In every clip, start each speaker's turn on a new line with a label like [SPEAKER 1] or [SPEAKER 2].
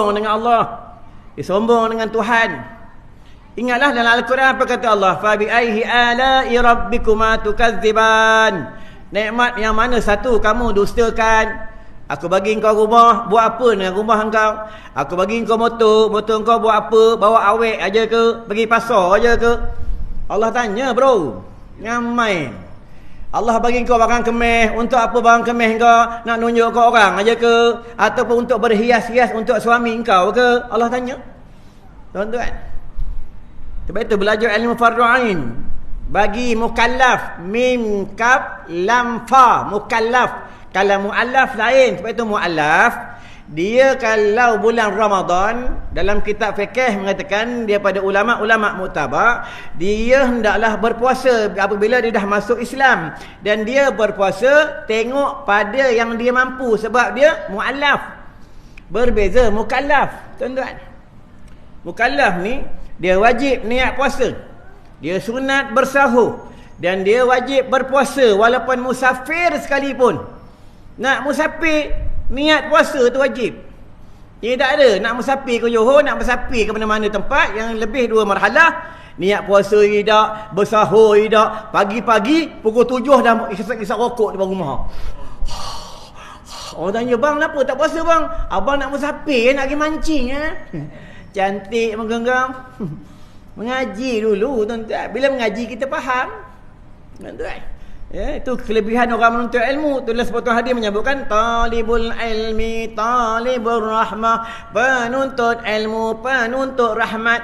[SPEAKER 1] sombong dengan Allah. Dia sombong dengan Tuhan. Ingatlah dalam Al-Quran apa kata Allah? Fa bi ayyi ala'i rabbikuma tukadziban. Nikmat yang mana satu kamu dustakan? Aku bagi engkau rumah, buat apa dengan rumah engkau? Aku bagi engkau motor, motor engkau buat apa? Bawa awek aja ke? Pergi pasar aja ke? Allah tanya, bro. Ngamai. Allah bagi engkau barang kemeh, untuk apa barang kemeh engkau? Nak nunjuk ke orang aja ke? Ataupun untuk berhias-hias untuk suami engkau ke? Allah tanya. Tuan-tuan. Sebab itu belajar ilmu fardu ain. Bagi mukallaf, mim kaf lam fa, mukallaf. Kalau mu'allaf lain. Sebab itu mu'allaf, dia kalau bulan Ramadan, dalam kitab fiqh mengatakan, dia pada ulama' muktabar, dia hendaklah berpuasa apabila dia dah masuk Islam. Dan dia berpuasa tengok pada yang dia mampu, sebab dia mu'allaf. Berbeza mukallaf. Tuan-tuan, mukallaf ni, dia wajib niat puasa. Dia sunat bersahur. Dan dia wajib berpuasa walaupun musafir sekalipun. Nak musafir, niat puasa tu wajib. Dia tak ada nak musafir ke Johor, nak musafir ke mana-mana tempat yang lebih 2 marhalah. Niat puasa tidak, bersahur tidak. Pagi-pagi pukul 7 dah isap rokok di bawah rumah. Orang tanya, bang kenapa tak puasa bang? Abang nak musafir, nak pergi mancing Cantik menggenggam. Mengaji dulu tuan-tuan. Bila mengaji kita faham. Tuan-tuan. Ya, itu kelebihan orang menuntut ilmu. Itulah sepotong hadis menyebutkan talibul ilmi, talibur rahmah, penuntut ilmu, penuntut rahmat.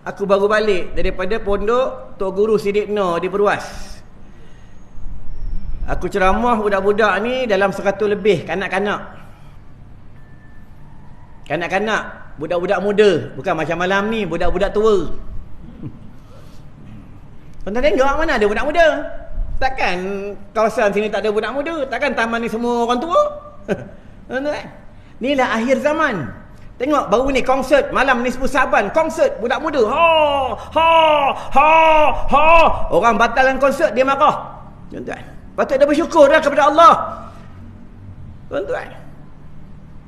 [SPEAKER 1] Aku baru balik daripada pondok Tok Guru Sidik Nur di Perwas. Aku ceramah budak-budak ni dalam 100 lebih kanak-kanak. Kanak-kanak, budak-budak muda, bukan macam malam ni budak-budak tua. Tuan-tuan tengok mana ada budak muda? Takkan kawasan sini tak ada budak muda? Takkan taman ni semua orang tua? Tuan-tuan, inilah akhir zaman. Tengok baru ni konsert malam ni 10 Saban, konsert budak muda. Ha. Orang batalkan konsert dia marah. Tuan-tuan, patut dia bersyukurlah kepada Allah. Tuan-tuan,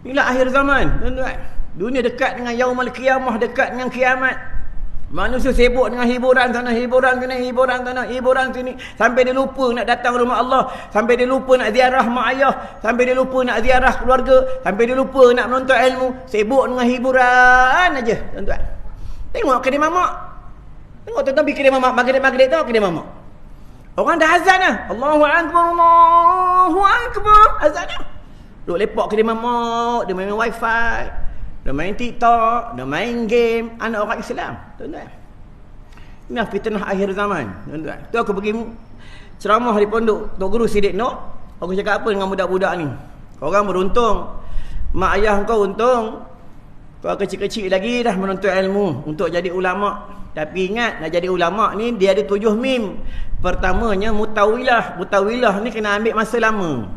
[SPEAKER 1] inilah akhir zaman. Tuan-tuan, dunia dekat dengan yaumul qiyamah, dekat dengan kiamat. Manusia sibuk dengan hiburan sana, hiburan sini, hiburan sana, hiburan sini, sampai dia lupa nak datang rumah Allah, sampai dia lupa nak ziarah mak ayah, sampai dia lupa nak ziarah keluarga, sampai dia lupa nak menuntut ilmu. Sibuk dengan hiburan aja, tuan-tuan. Tengok kedai mamak. Tengok tuan-tuan pergi kedai mamak, maghrib-maghrib tengok kedai mamak. Orang dah azan dah. Allahu akbar, Allahu akbar. Azan dah. Duk lepak kedai mamak, dia main wifi. Dia main TikTok, dia main game. Anak orang Islam, tuan-tuan. Ini fitnah akhir zaman, tuan-tuan. Tu aku pergi ceramah di pondok Tok Guru Sidik Nur. Aku cakap apa dengan budak-budak ni? Korang beruntung. Mak ayah kau untung. Kau kecil-kecil lagi dah menuntut ilmu untuk jadi ulama'. Tapi ingat, nak jadi ulama' ni dia ada 7 mim. Pertamanya mutawilah. Mutawilah ni kena ambil masa lama.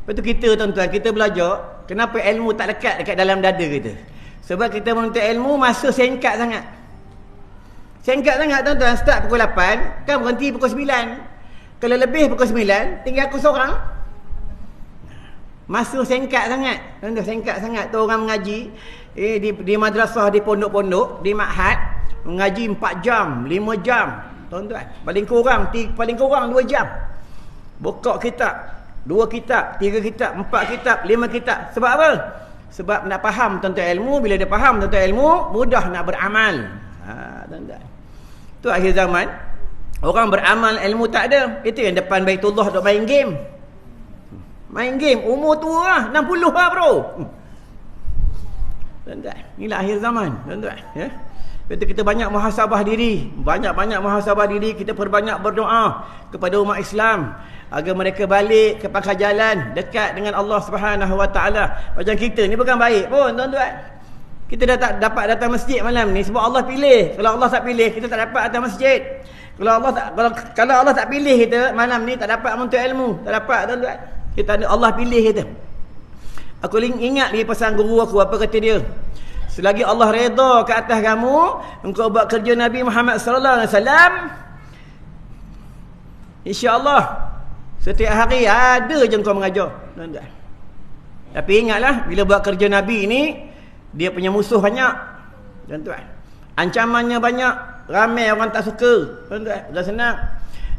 [SPEAKER 1] Lepas tu kita, tuan-tuan, kita belajar kenapa ilmu tak lekat dekat dalam dada kita. Sebab kita menuntut ilmu masa singkat sangat. Singkat sangat, tuan-tuan. Start pukul 8, kan berhenti pukul 9. Kalau lebih pukul 9, tinggal aku seorang. Masa singkat sangat, tuan-tuan, singkat sangat. Tu orang mengaji di madrasah, di pondok-pondok, di ma'had, mengaji 4 jam, 5 jam, tuan-tuan. Paling kurang 2 jam. Buka kitab 2 kitab, 3 kitab, 4 kitab, 5 kitab. Sebab apa? Sebab nak faham tuan-tuan ilmu. Bila dia faham tuan-tuan ilmu, mudah nak beramal. Tuan-tuan, tu akhir zaman. Orang beramal, ilmu tak ada. Itu yang depan Baitullah duk main game. Main game, umur tua lah, 60 lah bro. Tuan-tuan, inilah akhir zaman, tuan-tuan. Ya? Lepas tu kita banyak muhasabah diri. Banyak-banyak muhasabah diri. Kita perbanyak berdoa kepada umat Islam agar mereka balik ke pangkal jalan dekat dengan Allah Subhanahu Wa Taala. Macam kita ni bukan baik pun, tuan-tuan. Kita dah tak dapat datang masjid malam ni sebab Allah pilih. Kalau Allah tak pilih, kita tak dapat datang masjid. Kalau Allah tak pilih kita malam ni, tak dapat menuntut ilmu, tak dapat, tuan-tuan. Kita ada Allah pilih kita. Aku ingat lagi pesan guru aku, apa kata dia? Selagi Allah redha ke atas kamu, engkau buat kerja Nabi Muhammad sallallahu alaihi wasallam, insya-Allah setiap hari ada je kau mengajar, tuan-tuan. Tapi ingatlah, bila buat kerja Nabi ni, dia punya musuh banyak. Tuan-tuan. Ancamannya banyak. Ramai orang tak suka. Tuan-tuan. Dah senang.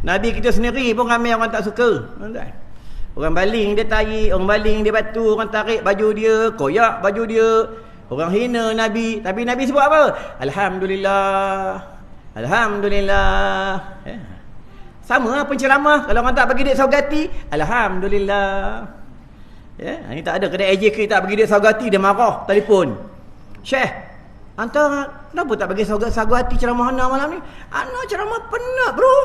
[SPEAKER 1] Nabi kita sendiri pun ramai orang tak suka. Tuan-tuan. Orang baling dia tarik, orang baling dia batu, orang tarik baju dia, koyak baju dia. Orang hina Nabi. Tapi Nabi sebut apa? Alhamdulillah. Alhamdulillah. Sama lah penceramah. Kalau orang tak bagi duit saugati, Alhamdulillah. Ini tak ada kedai AJK tak bagi duit saugati, dia marah, telefon. Syekh, antara kenapa tak bagi saugati ceramah Ana malam ni? Ana ceramah penat bro.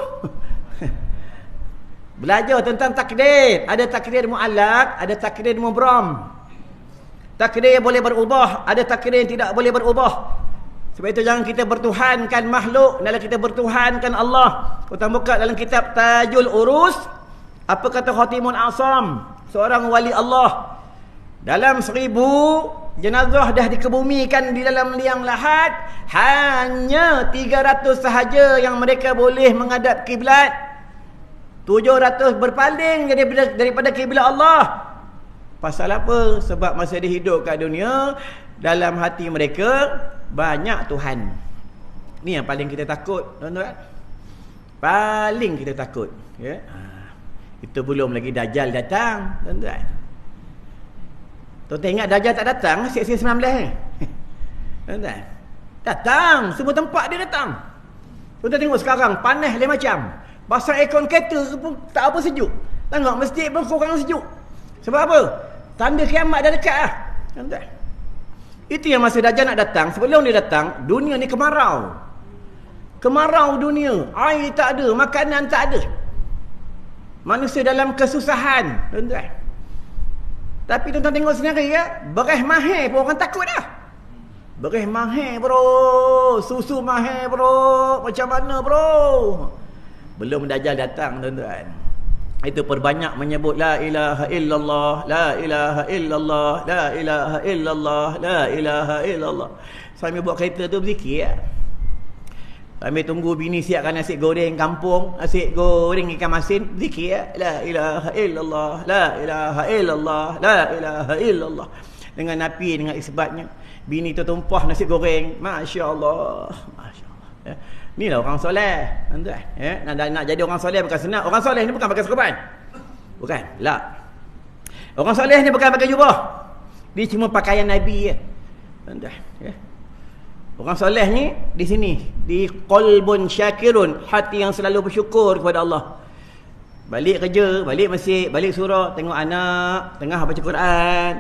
[SPEAKER 1] Belajar tentang takdir. Ada takdir mu'allaq, ada takdir mubram. Takdir yang boleh berubah, ada takdir yang tidak boleh berubah. Sebab itu jangan kita bertuhankan makhluk dalam kita bertuhankan Allah. Kita buka dalam kitab Tajul Urus, apa kata Khatimul Asam, seorang wali Allah. Dalam 1000 jenazah dah dikebumikan di dalam liang lahat, hanya 300 sahaja yang mereka boleh menghadap kiblat. 700 berpaling daripada kiblat Allah. Pasal apa? Sebab masa dia hidup kat dunia, dalam hati mereka banyak Tuhan. Ni yang paling kita takut, tuan-tuan. Paling kita takut, ya. Itu belum lagi Dajjal datang, tuan-tuan. Tuan-tuan ingat Dajjal tak datang Sek 19 ni? Tuan-tuan. Datang, semua tempat dia datang. Tuan-tuan tengok sekarang panas lain macam. Pasang aircon kereta pun tak apa sejuk. Tengok masjid pun kurang sejuk. Sebab apa? Tanda kiamat dah dekat lah, tuan-tuan. Itu yang masa Dajjal nak datang. Sebelum dia datang, dunia ni kemarau. Kemarau dunia. Air tak ada, makanan tak ada. Manusia dalam kesusahan, tuan-tuan. Tapi tuan-tuan tengok sendiri ya, beras mahir pun orang takut dah. Beras mahir bro, susu mahir bro, macam mana bro? Belum Dajjal datang, tuan-tuan. Itu perbanyak menyebut la ilaha illallah, la ilaha illallah, la ilaha illallah, la ilaha illallah. Sambil buat kereta tu berzikir ya. Sambil tunggu bini siapkan nasi goreng kampung, nasi goreng ikan masin, zikir ya. La ilaha illallah, la ilaha illallah, la ilaha illallah. Dengan api, dengan isbatnya. Bini tu tumpah nasi goreng, masya-Allah, masya-Allah. Ya. Inilah orang soleh, tuan-tuan. Ya, nak jadi orang soleh bukan senang. Orang soleh ni bukan pakai serban. Bukan, la. Orang soleh ni bukan pakai jubah. Dia cuma pakaian Nabi je. Tuan-tuan, ya. Orang soleh ni di sini, di qalbun syakirun, hati yang selalu bersyukur kepada Allah. Balik kerja, balik masjid, balik surau, tengok anak tengah baca Quran,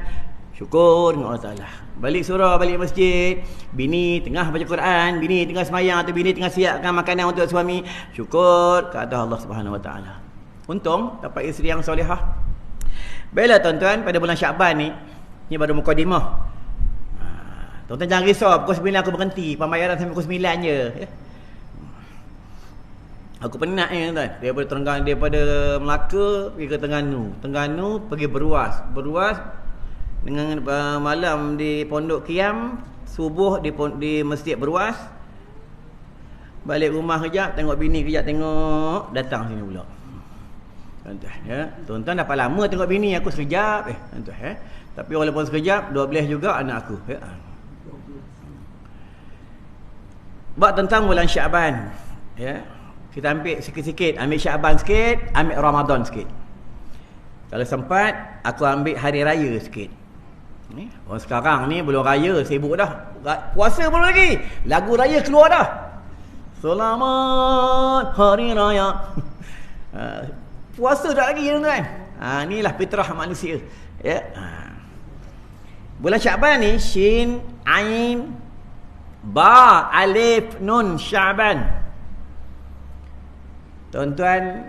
[SPEAKER 1] syukur dengan Allah Taala. Balik surau, balik masjid, bini tengah baca Quran, bini tengah semayang atau bini tengah siapkan makanan untuk suami, syukur ke atas Allah Subhanahu Wa Taala. Untung dapat isteri yang solehah. Baiklah tuan-tuan, pada bulan Syaban ni baru mukadimah. Tuan-tuan jangan risau, pukul 9 aku berhenti, pembayaran sampai pukul 9 je. Ya. Aku penat ni tuan-tuan, daripada Melaka pergi ke Terengganu pergi Beruas dengan malam di Pondok Kiam, subuh di Masjid Beruas, balik rumah kejap, tengok bini kejap, tengok datang sini pula. Tuan-tuan ya, tuan-tuan dapat lama tengok bini aku sekejap tuan-tuan ya. Tapi walaupun sekejap, 12 juga anak aku ya. Buat tentang bulan Syaban ya. Kita ambil sikit-sikit, ambil Syaban sikit, ambil Ramadan sikit. Kalau sempat, aku ambil hari raya sikit. Ni, orang sekarang ni belum raya sibuk dah. Puasa belum lagi. Lagu raya keluar dah. Selamat hari raya. Puasa tak lagi tuan-tuan. Inilah fitrah manusia. Ya. Bulan Syaban ni Shin, Ain, Ba, Alif, Nun, Syaban. Tuan-tuan,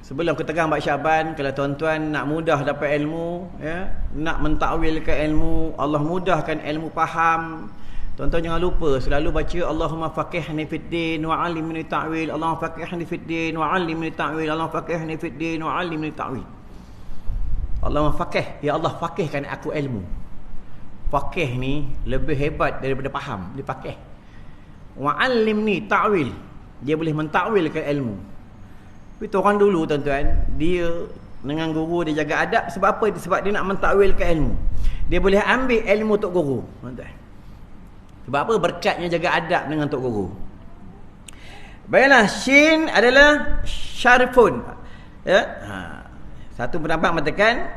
[SPEAKER 1] sebelum kita tegang bab Syaban, kalau tuan-tuan nak mudah dapat ilmu, ya, nak mentakwilkan ilmu, Allah mudahkan ilmu faham. Tuan-tuan jangan lupa selalu baca Allahumma faqihni fid din wa 'allimni ta'wil, Allahumma faqihni fid din wa 'allimni ta'wil, Allahumma faqihni fid din wa 'allimni ta'wil. Allahumma faqih, ya Allah faqihkan aku ilmu. Faqih ni lebih hebat daripada faham, dia faqih. Wa 'allimni ta'wil, dia boleh mentakwilkan ilmu. Tapi orang dulu tuan-tuan, dia dengan guru, dia jaga adab. Sebab apa? Sebab dia nak mentakwilkan ilmu. Dia boleh ambil ilmu tok guru. Sebab apa? Berkatnya jaga adab dengan tok guru. Baiklah, shin adalah syarfun. Ya. Satu pendapat mengatakan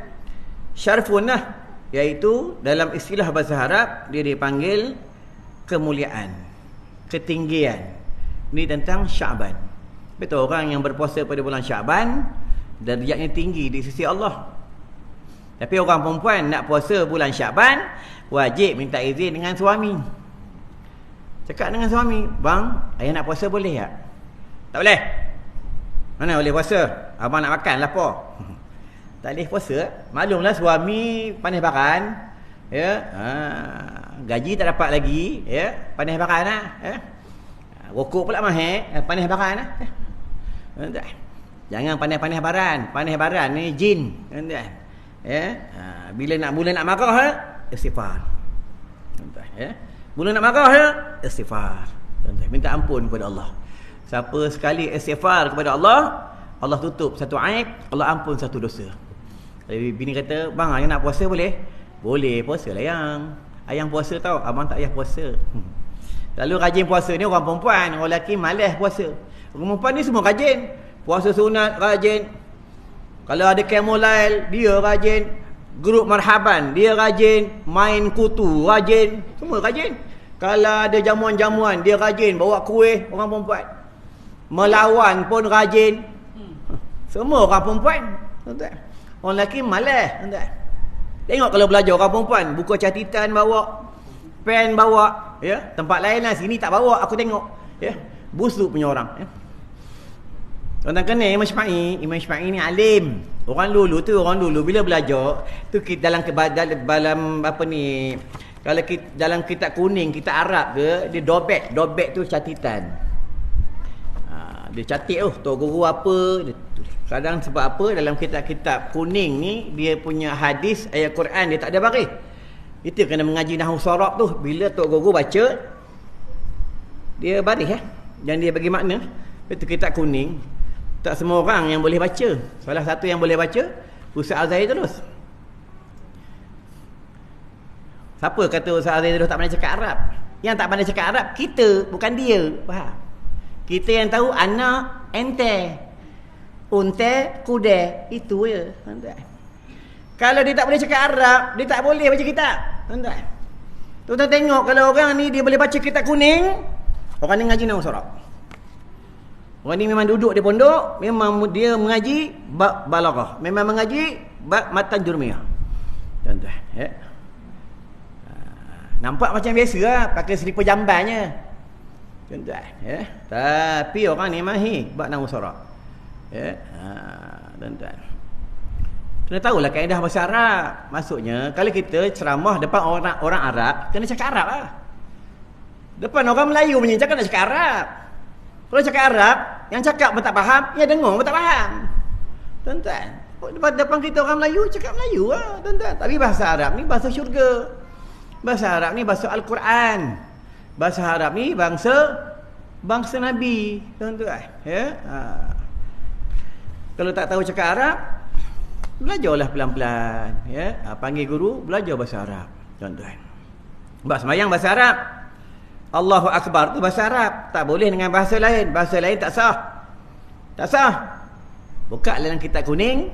[SPEAKER 1] syarfun lah, iaitu dalam istilah bahasa Arab dia dipanggil kemuliaan, ketinggian. Ini tentang Syaban. Betul, orang yang berpuasa pada bulan Syaban darjatnya tinggi di sisi Allah. Tapi orang perempuan nak puasa bulan Syaban wajib minta izin dengan suami. Cakap dengan suami, bang, ayah nak puasa boleh tak? Tak boleh. Mana boleh puasa? Abang nak makan lah apa? Tak boleh puasa. Maklumlah suami panas baran, ya. Gaji tak dapat lagi, ya. Panas baran lah, ya. Rokok pula mahal, panas baran lah. Jangan panas-panas baran. Panas baran ni jin, ya. Bila mula nak marah, istighfar. Ya. Mula nak marah, istighfar. Minta ampun kepada Allah. Siapa sekali istighfar kepada Allah, Allah tutup satu aib, Allah ampun satu dosa. Jadi bini kata, bang, ayang nak puasa boleh? Boleh, puasa lah yang. Ayang puasa tau, abang tak payah puasa. Lalu rajin puasa ni orang perempuan, orang lelaki malas puasa. Orang perempuan ni semua rajin. Puasa sunat rajin. Kalau ada Camolail, dia rajin. Grup marhaban, dia rajin. Main kutu, rajin. Semua rajin. Kalau ada jamuan-jamuan, dia rajin bawa kuih, orang perempuan. Melawan pun rajin. Semua orang perempuan. Orang lelaki malas. Tengok kalau belajar orang perempuan, buku catatan bawa, pen bawa, ya. Tempat lain lah, sini tak bawa, aku tengok, ya. Busuk punya orang, ya. Tuan-tuan kena Imam Syafi'i ni alim. Orang dulu bila belajar tu dalam apa ni, kalau dalam kitab kuning, kitab Arab ke, dia dobek tu catatan. Dia catat tok guru apa, kadang sebab apa dalam kitab-kitab kuning ni dia punya hadis ayat Quran dia tak ada baris. Itu kena mengaji nahwu sharaf tu, bila tok guru baca dia baris, dan dia bagi makna. Itu kitab kuning. Tak semua orang yang boleh baca. Salah satu yang boleh baca Ustaz Azhari terus. Siapa kata Ustaz Azhari terus tak pandai cakap Arab? Yang tak pandai cakap Arab kita, bukan dia. Faham? Kita yang tahu anak, ente, unte, kuda, itu je. Kalau dia tak boleh cakap Arab, dia tak boleh baca kitab. Tuan-tuan tengok, kalau orang ni dia boleh baca kitab kuning, orang ni ngaji nahwu sharaf. Orang ni memang duduk di pondok, memang dia mengaji bab balaghah, memang mengaji bab matan jurmiyah. Tuan-tuan, ya. Nampak macam biasa lah, pakai selipar jambannya. Tuan-tuan, ya. Tapi orang ni mahir bab nahwu sharaf. Ya. Tuan-tuan, kena tahulah kaedah bahasa Arab. Maksudnya kalau kita ceramah depan orang Arab, kena cakap Arab lah. Depan orang Melayu punya cakap nak cakap Arab. Kalau cakap Arab, yang cakap pun tak faham, yang dengar pun tak faham. Tuan-tuan, depan kita orang Melayu cakap Melayu lah, tuan-tuan. Tapi bahasa Arab ni bahasa syurga. Bahasa Arab ni bahasa Al-Quran. Bahasa Arab ni bangsa Nabi, tuan-tuan, ya. Kalau tak tahu cakap Arab, belajarlah pelan-pelan, ya. Panggil guru, belajar bahasa Arab, tuan-tuan. Bab sembahyang bahasa Arab. Allahu Akbar tu bahasa Arab. Tak boleh dengan bahasa lain. Bahasa lain tak sah. Tak sah. Buka dalam kitab kuning.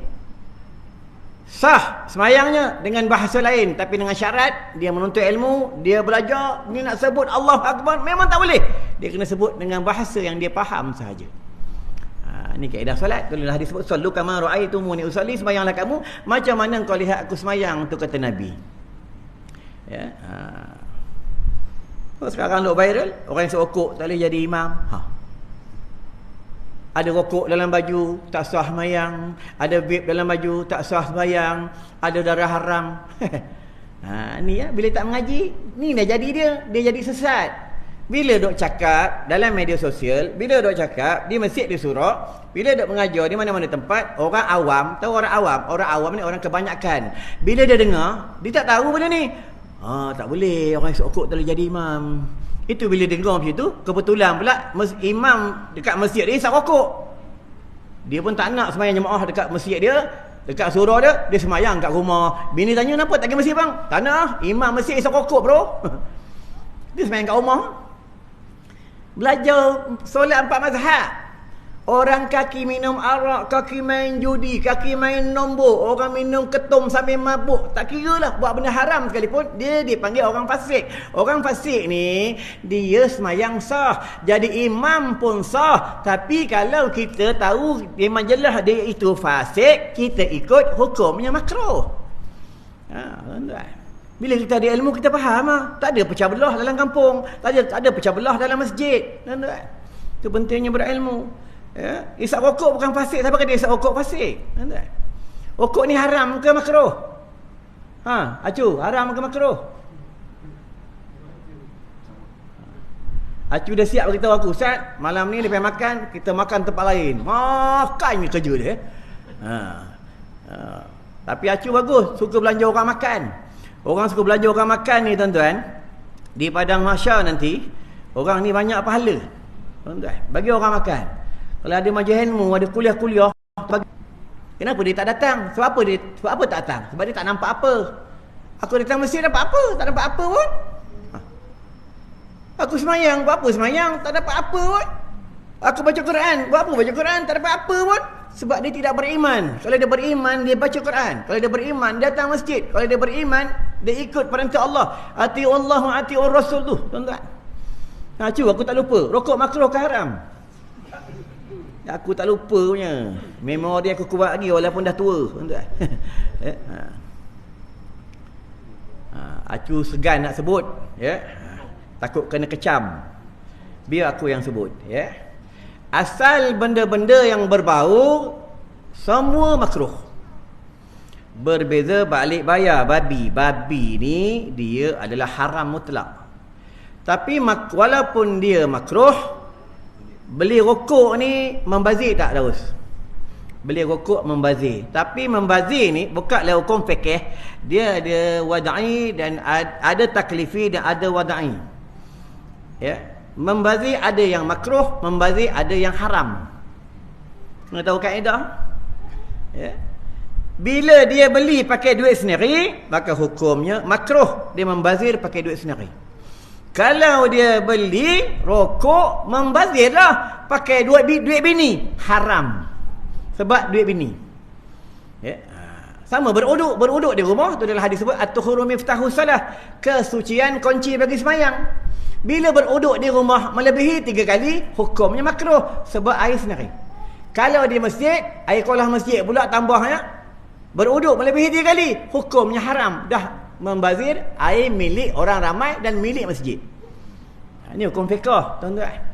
[SPEAKER 1] Sah sembahyangnya dengan bahasa lain, tapi dengan syarat dia menuntut ilmu, dia belajar, dia nak sebut Allahu Akbar memang tak boleh. Dia kena sebut dengan bahasa yang dia faham sahaja. Ini kaedah solat. Kalau dah disebut sallu kama raaitumuni usalli, sembahyanglah kamu macam mana kau lihat aku sembahyang, tu kata Nabi. Ya. Sekarang duk viral, orang yang serokok tak boleh jadi imam. Ada rokok dalam baju, tak sah sembahyang. Ada vape dalam baju, tak sah sembahyang. Ada darah haram. Ni ya, bila tak mengaji, ni dah jadi dia jadi sesat. Bila duk cakap dalam media sosial, bila duk cakap di masjid, di surau, bila duk mengajar di mana-mana tempat, orang awam, tahu orang awam ni orang kebanyakan. Bila dia dengar, dia tak tahu benda ni. Tak boleh orang serokok tak boleh jadi imam. Itu bila dengar macam tu, kebetulan pula imam dekat masjid dia isap rokok. Dia pun tak nak sembahyang jemaah dekat masjid dia, Dekat surau dia semayang kat rumah. Bini tanya, kenapa tak pergi masjid bang? Tak nak, imam masjid isap rokok bro. Dia semayang kat rumah. Belajar solat 4 mazhab. Orang kaki minum arak, kaki main judi, kaki main nombor, orang minum ketum sambil mabuk, tak kira lah, buat benda haram sekalipun, dia dipanggil orang fasik. Orang fasik ni, dia semayang sah, jadi imam pun sah. Tapi kalau kita tahu memang jelas dia itu fasik, kita ikut hukumnya makruh. Bila kita ada ilmu, kita faham lah. Tak ada pecah belah dalam kampung, tak ada pecah belah dalam masjid. Itu pentingnya berilmu. Ya, isap rokok bukan fasik. Siapa kata isap rokok fasik? Rokok ni haram ke makruh? Acu, haram ke makruh? Acu dah siap beritahu aku, Ustaz, malam ni lepas makan, kita makan tempat lain. Makan ni kerja dia. Tapi Acu bagus, suka belanja orang makan. Orang suka belanja orang makan ni tuan-tuan, di padang mahsyar nanti, orang ni banyak pahala. Tuan-tuan, bagi orang makan. Kalau ada majlis ilmu, ada kuliah-kuliah, kenapa dia tak datang? Sebab apa tak datang? Sebab dia tak nampak apa. Aku datang masjid dapat apa? Tak dapat apa pun. Aku semayang, buat apa semayang? Tak dapat apa pun. Aku baca Quran, buat apa baca Quran? Tak dapat apa pun. Sebab dia tidak beriman. Kalau dia beriman, dia baca Quran. Kalau dia beriman, dia datang masjid. Kalau dia beriman, dia ikut perintah Allah. Ati'ullah wa ati'ur rasul tu, tuan-tuan. Aku tak lupa. Rokok makruh ke haram? Aku tak lupa punya. Memori aku kuat lagi walaupun dah tua, tuan-tuan. Aku segan nak sebut, ya. Takut kena kecam. Biar aku yang sebut, ya. Asal benda-benda yang berbau semua makruh. Berbeza balik bayar babi. Babi ni dia adalah haram mutlak. Tapi walaupun dia makruh, beli rokok ni membazir tak terus? Beli rokok membazir. Tapi membazir ni bukanlah hukum fikih. Dia ada wada'i dan ada taklifi dan ada wada'i. Ya. Membazir ada yang makruh, membazir ada yang haram. Kena tahu kaedah. Ya. Bila dia beli pakai duit sendiri, maka hukumnya makruh dia membazir pakai duit sendiri. Kalau dia beli rokok, membazirlah pakai duit bini, haram. Sebab duit bini. Ya. Sama beruduk di rumah, tu adalah hadis sebut at-tuhuru miftahu salah, kesucian kunci bagi sembahyang. Bila beruduk di rumah melebihi 3 kali, hukumnya makruh sebab air sendiri. Kalau di masjid, air kolah masjid pula tambahnya, beruduk melebihi 3 kali, hukumnya haram. Dah membazir air milik orang ramai dan milik masjid. Ini hukum fiqh, tuan-tuan.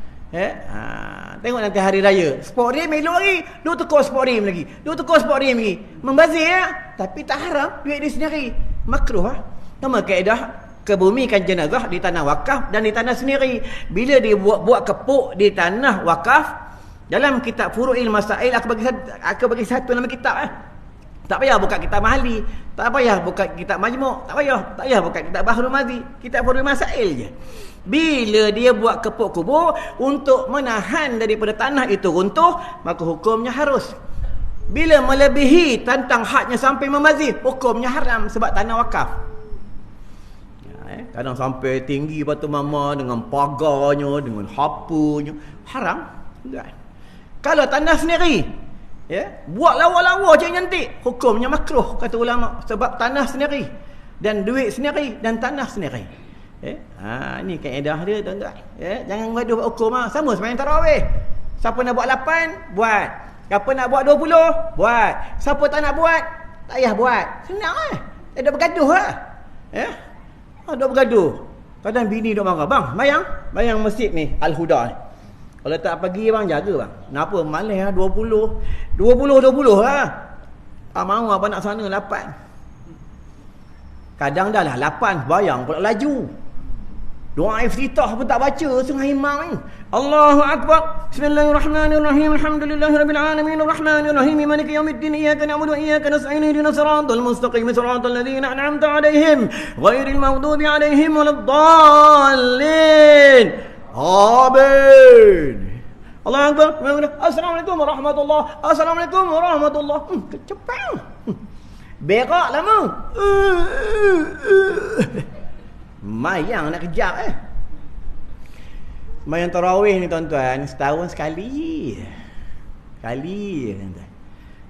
[SPEAKER 1] Tengok nanti hari raya, sport rim elok lagi, duk tukar sport rim lagi, membazir ya? Tapi tak haram, duit dia sendiri. Makruh Nama kaedah kebumikan jenazah di tanah wakaf dan di tanah sendiri. Bila dia buat kepuk di tanah wakaf, dalam kitab Furu'il Masail, aku bagi satu nama kitab. Tak payah buka kitab Mahali, tak payah buka kitab Majmu', tak payah buka kitab Bahrul Mazi, kitab Furu'il Masail je. Bila dia buat kepuk kubur untuk menahan daripada tanah itu runtuh, maka hukumnya harus. Bila melebihi tentang hadnya sampai membazir, hukumnya haram sebab tanah wakaf. Kadang sampai tinggi batu mama dengan pagarnya, dengan hapunya, haram. Kalau tanah sendiri, ya, buat lawa-lawa je cantik, hukumnya makruh kata ulama sebab tanah sendiri dan duit sendiri dan tanah sendiri. Ni kaedah dia, tuan-tuan. Jangan gaduh hukum sama sembahyang tarawih. Siapa nak buat 8, buat. Siapa nak buat 20, buat. Siapa tak nak buat, tak payah buat. Senang tak ada bergaduh duk bergaduh. Kadang bini duk marah, bang, bayang masjid ni Al-Huda ni. Kalau tak pagi bang, jaga bang. Kenapa? Malas 20 mau apa nak sana 8. Kadang dah lah 8, bayang pula laju. Doa iftitah pun tak baca setengah imam ni. Allahu Akbar. Bismillahirrahmanirrahim. Alhamdulillahirabbil alamin arrahmanir rahim maliki yaumiddin iyyaka na'budu wa iyyaka nasta'in ihdinas siratal mustaqim siratal ladzina an'amta 'alaihim ghairil maghdubi 'alaihim waladdallin. Amin. Allahu Akbar. Assalamualaikum warahmatullahi. Assalamualaikum warahmatullahi. Cepat. Berak lama. Mayang nak kejap Mayang tarawih ni tuan-tuan, setahun sekali. Tuan-tuan.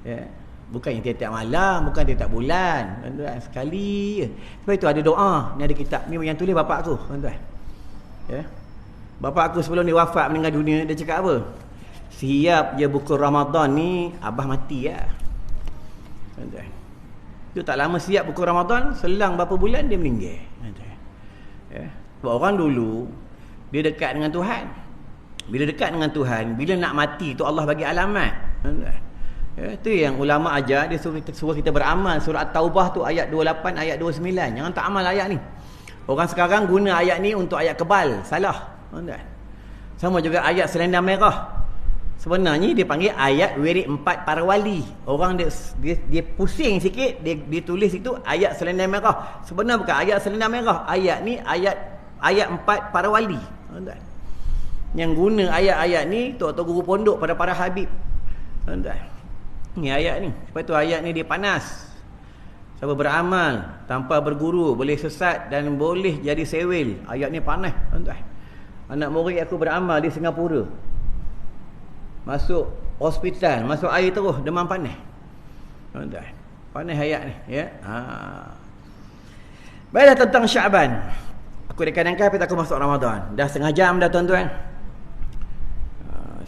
[SPEAKER 1] Ya. Bukan yang tiap-tiap malam, bukan tiap-tiap bulan, tuan-tuan, sekali. Sebab itu ada doa, ni ada kitab ni yang tulis bapak aku, tuan-tuan. Ya. Bapak aku sebelum dia wafat meninggal dunia, dia cakap apa? Siap je buku Ramadan ni, abah mati ya. Tuan-tuan. Itu tak lama siap buku Ramadan, selang berapa bulan dia meninggal. Tuan-tuan. Ya. Sebab orang dulu dia dekat dengan Tuhan. Bila dekat dengan Tuhan, bila nak mati tu Allah bagi alamat. Ya, itu yang ulama ajar, dia suruh kita beramal. Surah At-Taubah tu ayat 28, ayat 29. Jangan tak amal ayat ni. Orang sekarang guna ayat ni untuk ayat kebal. Salah. Sama juga ayat selendang merah. Sebenarnya dia panggil ayat wirid 4 para wali. Orang dia pusing sikit, dia tulis itu ayat selendang merah. Sebenarnya bukan ayat selendang merah. Ayat ni ayat 4 para wali. Yang guna ayat-ayat ni tok-tok guru pondok pada para habib. Ni ayat ni. Sebab tu ayat ni dia panas. Siapa beramal tanpa berguru boleh sesat dan boleh jadi sewil. Ayat ni panas, tuan-tuan. Anak murid aku beramal di Singapura. Masuk hospital, masuk air terus, demam panas. Tuan-tuan. Panas ayat ni, ya. Baiklah tentang Syaban. Aku dekat-dekat aku masuk Ramadan. Dah setengah jam dah, tuan-tuan.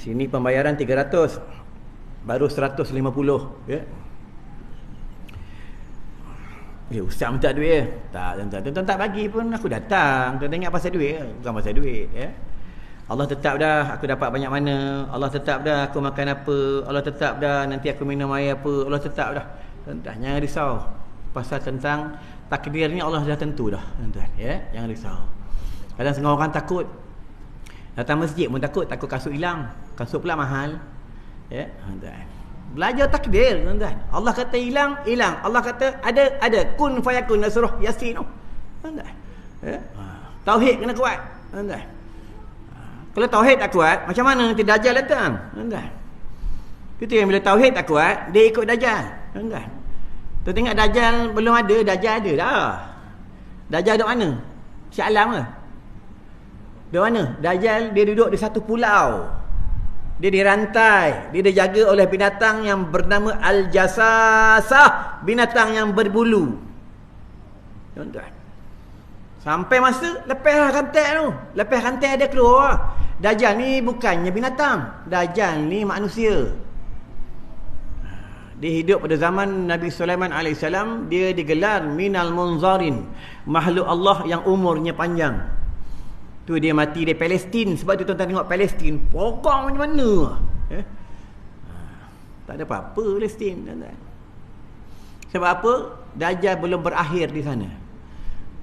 [SPEAKER 1] Sini pembayaran 300. Baru 150, ya. Ustaz minta duit tak, tuan-tuan tak bagi pun aku datang. Tuan-tuan ingat pasal duit, bukan pasal duit, ya. Allah tetap dah aku dapat banyak mana. Allah tetap dah aku makan apa. Allah tetap dah nanti aku minum air apa. Allah tetap dah. Tuan-tuan jangan risau pasal tentang takdir ni, Allah dah tentu dah, tuan-tuan, ya. Jangan risau. Kadang setengah orang takut datang masjid pun takut kasut hilang. Kasut pula mahal, ya, tuan-tuan. Belajar takdir, tuan-tuan. Allah kata hilang. Allah kata ada. Kun fayakun, surah Yasin tu, tuan-tuan. Ya? Tauhid kena kuat, tuan-tuan. Kalau tauhid tak kuat, macam mana nanti Dajjal datang, tuan-tuan? Itu yang bila tauhid tak kuat, dia ikut Dajjal, tuan-tuan. Tu tengok Dajjal belum ada, Dajjal ada dah. Dajjal duduk mana? Syah Alam ke? Duduk mana? Dajjal dia duduk di satu pulau. Dia dirantai, dia dijaga oleh binatang yang bernama Al-Jasasah, binatang yang berbulu. Tuan-tuan. Sampai masa lepas rantai tu. Lepas rantai dia keluar. Dajjal ni bukannya binatang. Dajjal ni manusia. Dia hidup pada zaman Nabi Sulaiman AS. Dia digelar minal munzarin, makhluk Allah yang umurnya panjang. Tu dia mati di Palestin. Sebab tu tuan-tuan tengok Palestin, pokok macam mana, tak ada apa-apa Palestin, tuan-tuan. Sebab apa? Dajjal belum berakhir di sana,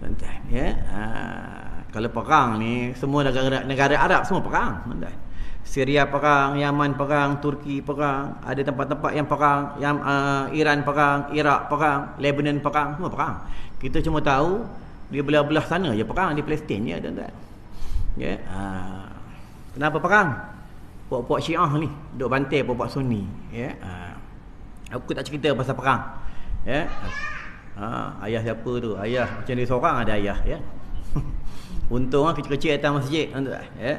[SPEAKER 1] tuan-tuan, ya. Kalau perang ni, semua negara Arab semua perang, tuan-tuan. Syria perang, Yaman perang, Turki perang, ada tempat-tempat yang perang, yang Iran perang, Iraq perang, Lebanon perang, semua perang. Kita cuma tahu dia belah-belah sana je perang, di Palestin je, tuan-tuan. Ya, kenapa perang? Puak-puak Syiah ni duk bantai puak-puak Sunni, ya. Aku tak cerita pasal perang, ya. Ayah siapa tu? Ayah macam dia seorang ada ayah, ya. Untung kecil-kecil datang masjid, tuan-tuan, ya.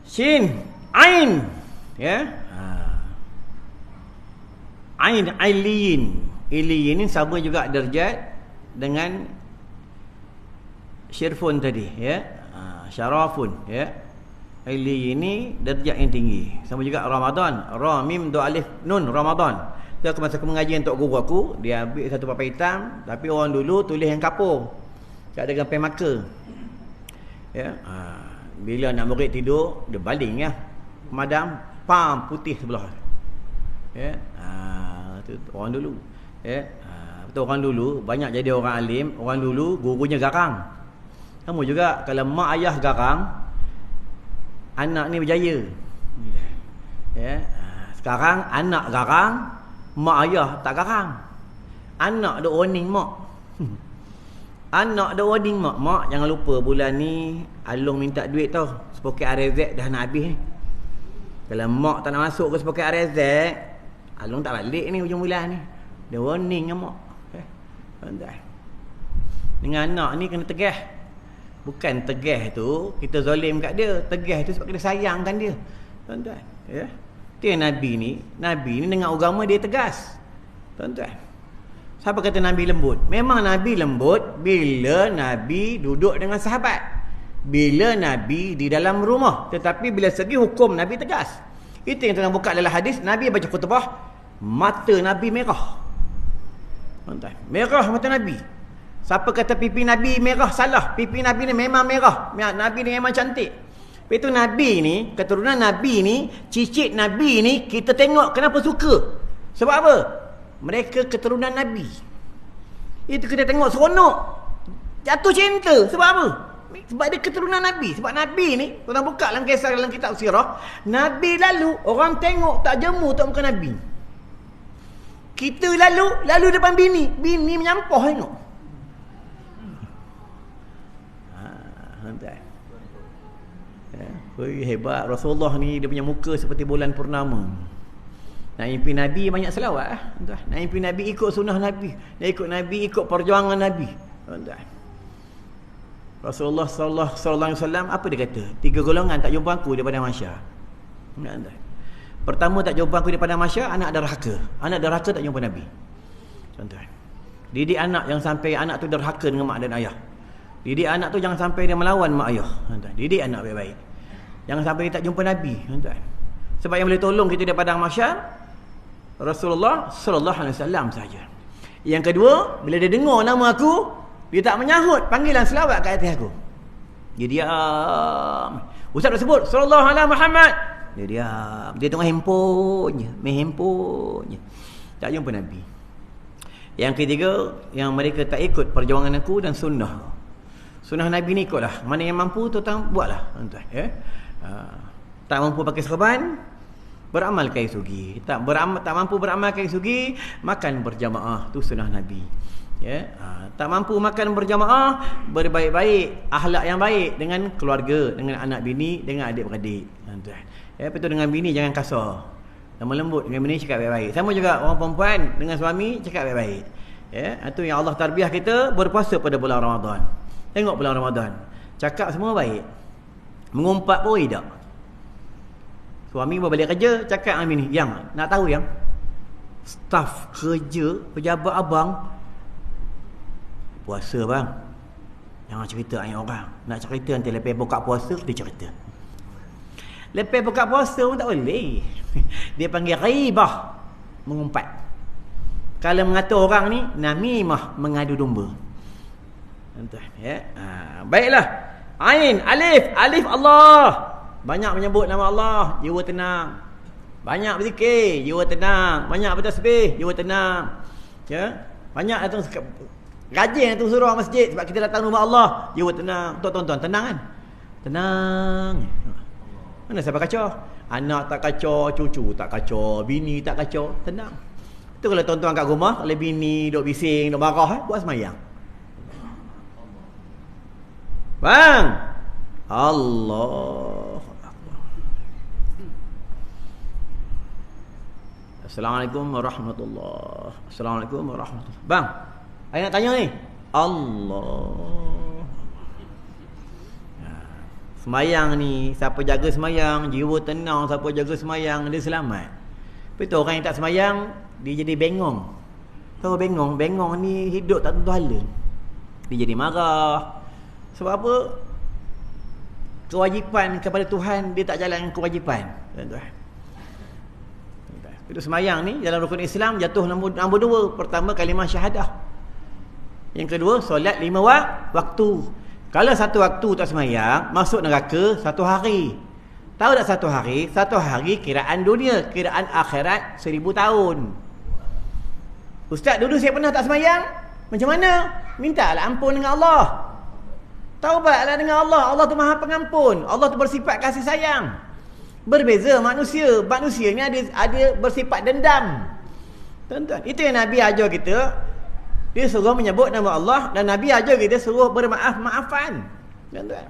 [SPEAKER 1] Shin Ain, ya. Ain Ailiyin. Iliyin ni sama juga darjat dengan Syirfun tadi, ya. Syarafun, ya. Ailiyin ni darjat yang tinggi. Sama juga Ramadan. Ra mim do alif nun, Ramadan. Tu aku masa aku mengaji untuk guru aku, dia ambil satu papan hitam, tapi orang dulu tulis yang kapur. Tak ada gambar maka. Ya. Bila nak murid tidur, dia baling, ya. Madam pam putih sebelah. Ya. Tu orang dulu. Ya. Betul, orang dulu banyak jadi orang alim, orang dulu gurunya garang. Kamu juga kalau mak ayah garang, anak ni berjaya. Ya. Sekarang anak garang, mak ayah tak garang. Anak duk warning mak. Anak dah wording mak. Mak jangan lupa bulan ni Along minta duit tau. Sepoket RZ dah nak habis ni. Kalau mak tak nak masuk ke sepoket RZ, Along tak balik ni hujung bulan ni. Dia warning dengan mak. Tuan-tuan. Dengan anak ni kena tegah. Bukan tegah tu kita zalim kat dia. Tegah tu sebab kita sayangkan dia. Tuan-tuan. Ya. Itu yang Nabi ni dengan agama dia tegas. Tuan-tuan. Siapa kata Nabi lembut? Memang Nabi lembut bila Nabi duduk dengan sahabat. Bila Nabi di dalam rumah. Tetapi bila segi hukum Nabi tegas. Itu yang tuan buka dalam hadis. Nabi baca khutbah, mata Nabi merah. Tuan-tuan. Merah mata Nabi. Siapa kata pipi Nabi merah salah. Pipi Nabi ni memang merah. Nabi ni memang cantik. Lepas itu Nabi ni, keturunan Nabi ni, cicit Nabi ni kita tengok kenapa suka. Sebab apa? Mereka keturunan Nabi. Itu kita tengok seronok. Jatuh cinta. Sebab apa? Sebab dia keturunan Nabi. Sebab Nabi ni, tuan buka dalam kisah dalam kitab sirah, Nabi lalu orang tengok tak jemu tak muka Nabi. Kita lalu depan bini. Bini menyampah tengok. Tuan-tuan. Hebat Rasulullah ni, dia punya muka seperti bulan purnama. Nak impi Nabi banyak selawat tuan-tuan. Nak impi Nabi ikut sunnah Nabi. Nak ikut Nabi ikut perjuangan Nabi. Tuan-tuan. Rasulullah sallallahu alaihi wasallam apa dia kata? 3 golongan tak jumpa aku daripada mahsyar. Tuan-tuan. Pertama tak jumpa aku daripada mahsyar, anak derhaka. Anak derhaka tak jumpa Nabi. Tuan-tuan. Didik anak yang sampai anak tu derhaka dengan mak dan ayah. Didik anak tu jangan sampai dia melawan mak ayah. Tuan-tuan. Didik anak baik-baik. Jangan sampai dia tak jumpa Nabi. Tuan-tuan. Sebab yang boleh tolong kita daripada mahsyar Rasulullah sallallahu alaihi wasallam saja. Yang kedua, bila dia dengar nama aku, dia tak menyahut panggilan selawat kat atas aku. Dia diam. Ustaz dah sebut sallallahu alaihi Muhammad. Dia diam. Dia tengok handphone, main handphone. Tak jumpa Nabi. Yang ketiga, yang mereka tak ikut perjuangan aku dan sunnah. Sunnah Nabi ni ikutlah. Mana yang mampu tuan buatlah, tuan-tuan, ya. Tak mampu pakai serban, beramal kai sugi. Tak mampu beramal kai sugi, makan berjamaah. Tu sunnah Nabi. Ya. Tak mampu makan berjamaah, berbaik-baik, akhlak yang baik dengan keluarga, dengan anak bini, dengan adik-beradik. Tuan-tuan. Ya, betul dengan bini jangan kasar. Lemah lembut dengan bini cakap baik-baik. Sama juga orang perempuan dengan suami cakap baik-baik. Ya, itu yang Allah tarbiyah kita berpuasa pada bulan Ramadan. Tengok bulan Ramadan. Cakap semua baik. Mengumpat pun tidak. Suami berbalik kerja, cakap dengan bini, yang nak tahu yang staf kerja pejabat abang puasa bang. Jangan cerita dengan orang. Nak cerita nanti lepas buka puasa dia cerita. Lepas buka puasa pun tak boleh. Dia panggil ghaibah, mengumpat. Kalau mengata orang ni namimah, mengadu domba. Tuan-tuan, ya. Baiklah. Ain, alif Allah. Banyak menyebut nama Allah, jiwa tenang. Banyak berzikir, jiwa tenang. Banyak bertasbih, jiwa tenang. Ya. Banyak datang rajin datang surau masjid sebab kita datang rumah Allah, jiwa tenang. Tuan-tuan, tenang kan? Tenang. Mana siapa kacau? Anak tak kacau, cucu tak kacau, bini tak kacau, tenang. Itu kalau tuan-tuan kat rumah, kalau bini duk bising, duk marah, buat semayang. Bang, Allah. Assalamualaikum warahmatullahi. Assalamualaikum warahmatullahi. Bang, saya nak tanya ni. Allah. Semayang ni, siapa jaga semayang, jiwa tenang, siapa jaga semayang, dia selamat. Tapi tu orang yang tak semayang, dia jadi bengong. Tahu bengong? Bengong ni hidup tak tentu hala. Dia jadi marah. Sebab apa? Kewajipan kepada Tuhan, dia tak jalan kewajipan. Tuan-tuan. Itu semayang ni, dalam rukun Islam, jatuh nombor 2. Pertama, kalimah syahadah. Yang kedua, solat 5 waktu. Kalau 1 waktu tak semayang, masuk neraka 1 hari. Tahu tak 1 hari? 1 hari kiraan dunia, kiraan akhirat 1000 tahun. Ustaz, dulu saya pernah tak semayang. Macam mana? Mintalah ampun dengan Allah. Taubatlah dengan Allah. Allah tu Maha Pengampun. Allah tu bersifat kasih sayang. Berbeza manusia. Manusia ni ada bersifat dendam. Tuan-tuan, itu yang Nabi ajar kita. Dia suruh menyebut nama Allah, dan Nabi ajar kita suruh bermaaf-maafan. Tuan-tuan.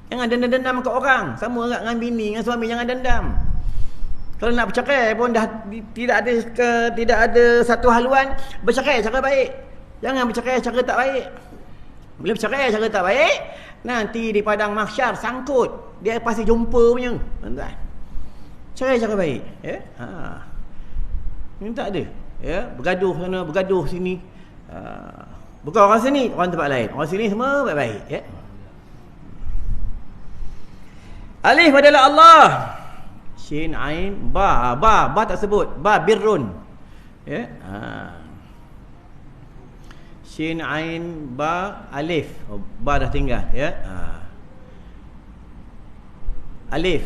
[SPEAKER 1] Jangan dendam-dendam ke orang. Sama orang dengan bini, dengan suami, jangan dendam. Kalau nak bercerai pun dah tidak ada satu haluan, bercerai cara baik. Jangan bercerai cara tak baik. Bila bercerai cara tak baik, nanti di padang mahsyar sangkut. Dia pasti jumpa punya. Tuan-tuan. Cerai cara baik, ya. Ini tak ada. Ya, bergaduh sana, bergaduh sini. Bukan orang sini, orang tempat lain. Orang sini semua baik-baik, ya. Alif adalah Allah. Shin, Ain, Ba. Ba tak sebut. Ba birrun. Ya. Shin, Ain, Ba, Alif. Ba dah tinggal, ya. Alif.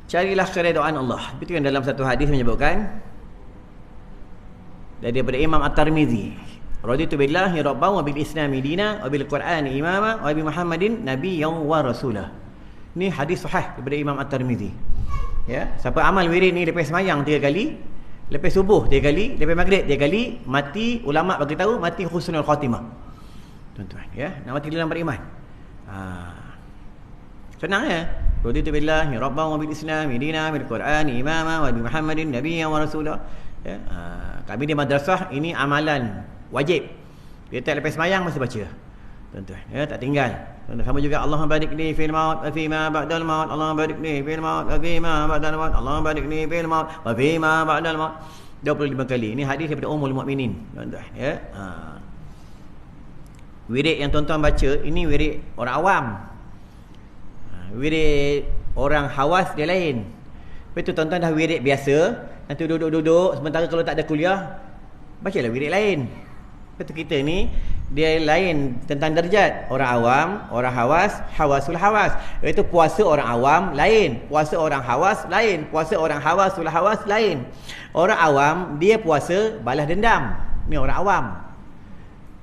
[SPEAKER 1] Carilah keredaan Allah. Itu yang dalam satu hadis menyebutkan daripada Imam At-Tirmizi, raditu billahi rabban wa bil islami dina wa bil qur'ani imama wa bi Muhammadin nabiyyan wa rasulah. Ini hadis sahih daripada Imam At-Tirmizi. Ya, siapa amal wirid ni lepas sembahyang 3 kali, lepas subuh 3 kali, lepas maghrib 3 kali, mati, ulama bagi tahu mati husnul khatimah. Tuan-tuan, ya, nak mati dalam beriman. Senang ya. Raditu billahi rabban wa bil islami dina bil qur'ani imama wa bi Muhammadin nabiyyan wa rasulah. Ya, kami di madrasah ini amalan wajib. Dia tak lepas sembahyang mesti baca. Tuan-tuan, ya, tak tinggal. Tuan-tuan, sama juga Allahumma barik li fil maut wa fi ma ba'dal maut. Allahumma barik li fil maut wa fi ma ba'dal maut. Allahumma barik li fil maut wa fi ma ba'dal maut. 25 kali. Ini hadis daripada Ummul Mukminin. Tuan-tuan, ya. Wirid yang tuan-tuan baca ini wirid orang awam. Wirid orang hawas dia lain. Lepas tu tuan-tuan dah wirid biasa, nanti duduk-duduk sementara kalau tak ada kuliah, bacalah wirid lain. Lepas tu kita ni dia lain tentang darjat. Orang awam, orang hawas, hawasul hawas. Iaitu puasa orang awam lain, puasa orang hawas lain, puasa orang hawasul hawas lain. Orang awam dia puasa balas dendam. Ni orang awam.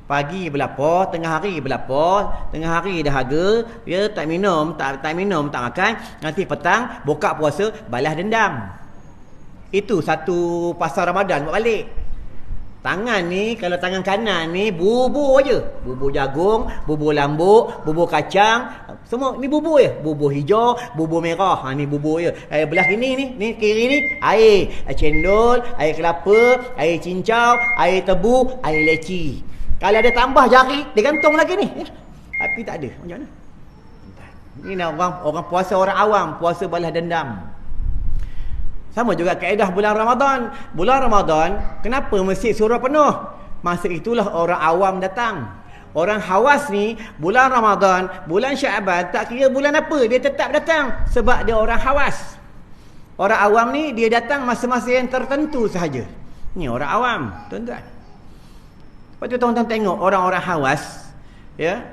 [SPEAKER 1] Pagi berlapar, tengah hari berlapar, tengah hari dahaga, dia tak minum, tak makan, nanti petang buka puasa balas dendam. Itu satu pasal Ramadan buat balik. Tangan ni, kalau tangan kanan ni bubur aje. Bubur jagung, bubur lambuk, bubur kacang, semua ni bubur je. Bubur hijau, bubur merah. Ni bubur je. Belah kiri ni kiri ni air cendol, air kelapa, air cincau, air tebu, air leci. Kalau ada tambah jari, dia gantung lagi ni. Tapi tak ada. Macam mana? Ini orang puasa orang awam, puasa balas dendam. Sama juga kaedah bulan Ramadan. Bulan Ramadan, kenapa masjid surau penuh? Masa itulah orang awam datang. Orang hawas ni, bulan Ramadan, bulan Syaban, tak kira bulan apa, dia tetap datang. Sebab dia orang hawas. Orang awam ni, dia datang masa-masa yang tertentu sahaja. Ni orang awam, tuan-tuan. Lepas tu tuan-tuan tengok orang-orang hawas, ya,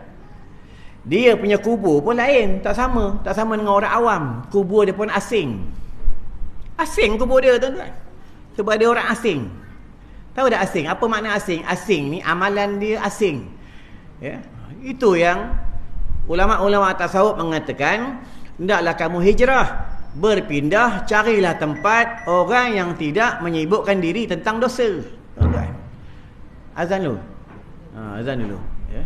[SPEAKER 1] dia punya kubur pun lain, tak sama dengan orang awam. Kubur dia pun asing kubur dia, tuan-tuan, sebab dia orang asing. Tahu tak asing? Apa makna asing? Asing ni amalan dia asing, ya. Itu yang ulama-ulama tasawuf mengatakan, hendaklah kamu hijrah, berpindah, carilah tempat orang yang tidak menyibukkan diri tentang dosa, tuan-tuan. Azan dulu. Azan dulu, ya.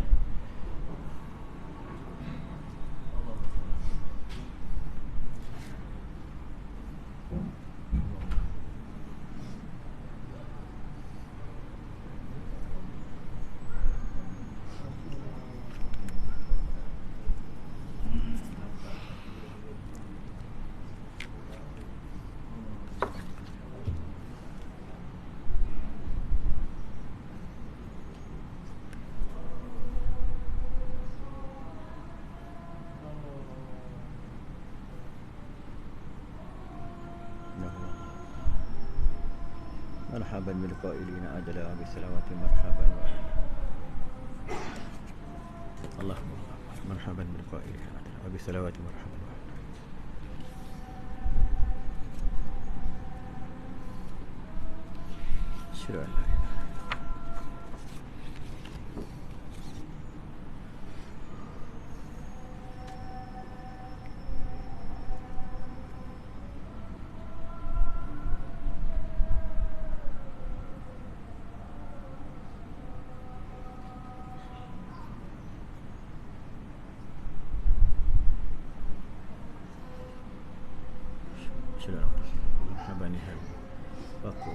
[SPEAKER 1] مرحبا بالقائلين أدلا بالسلامات مرحبا اللهم مرحبا بالقائلين أدلا بالسلامات مرحبا أشهد أن لا إله Aku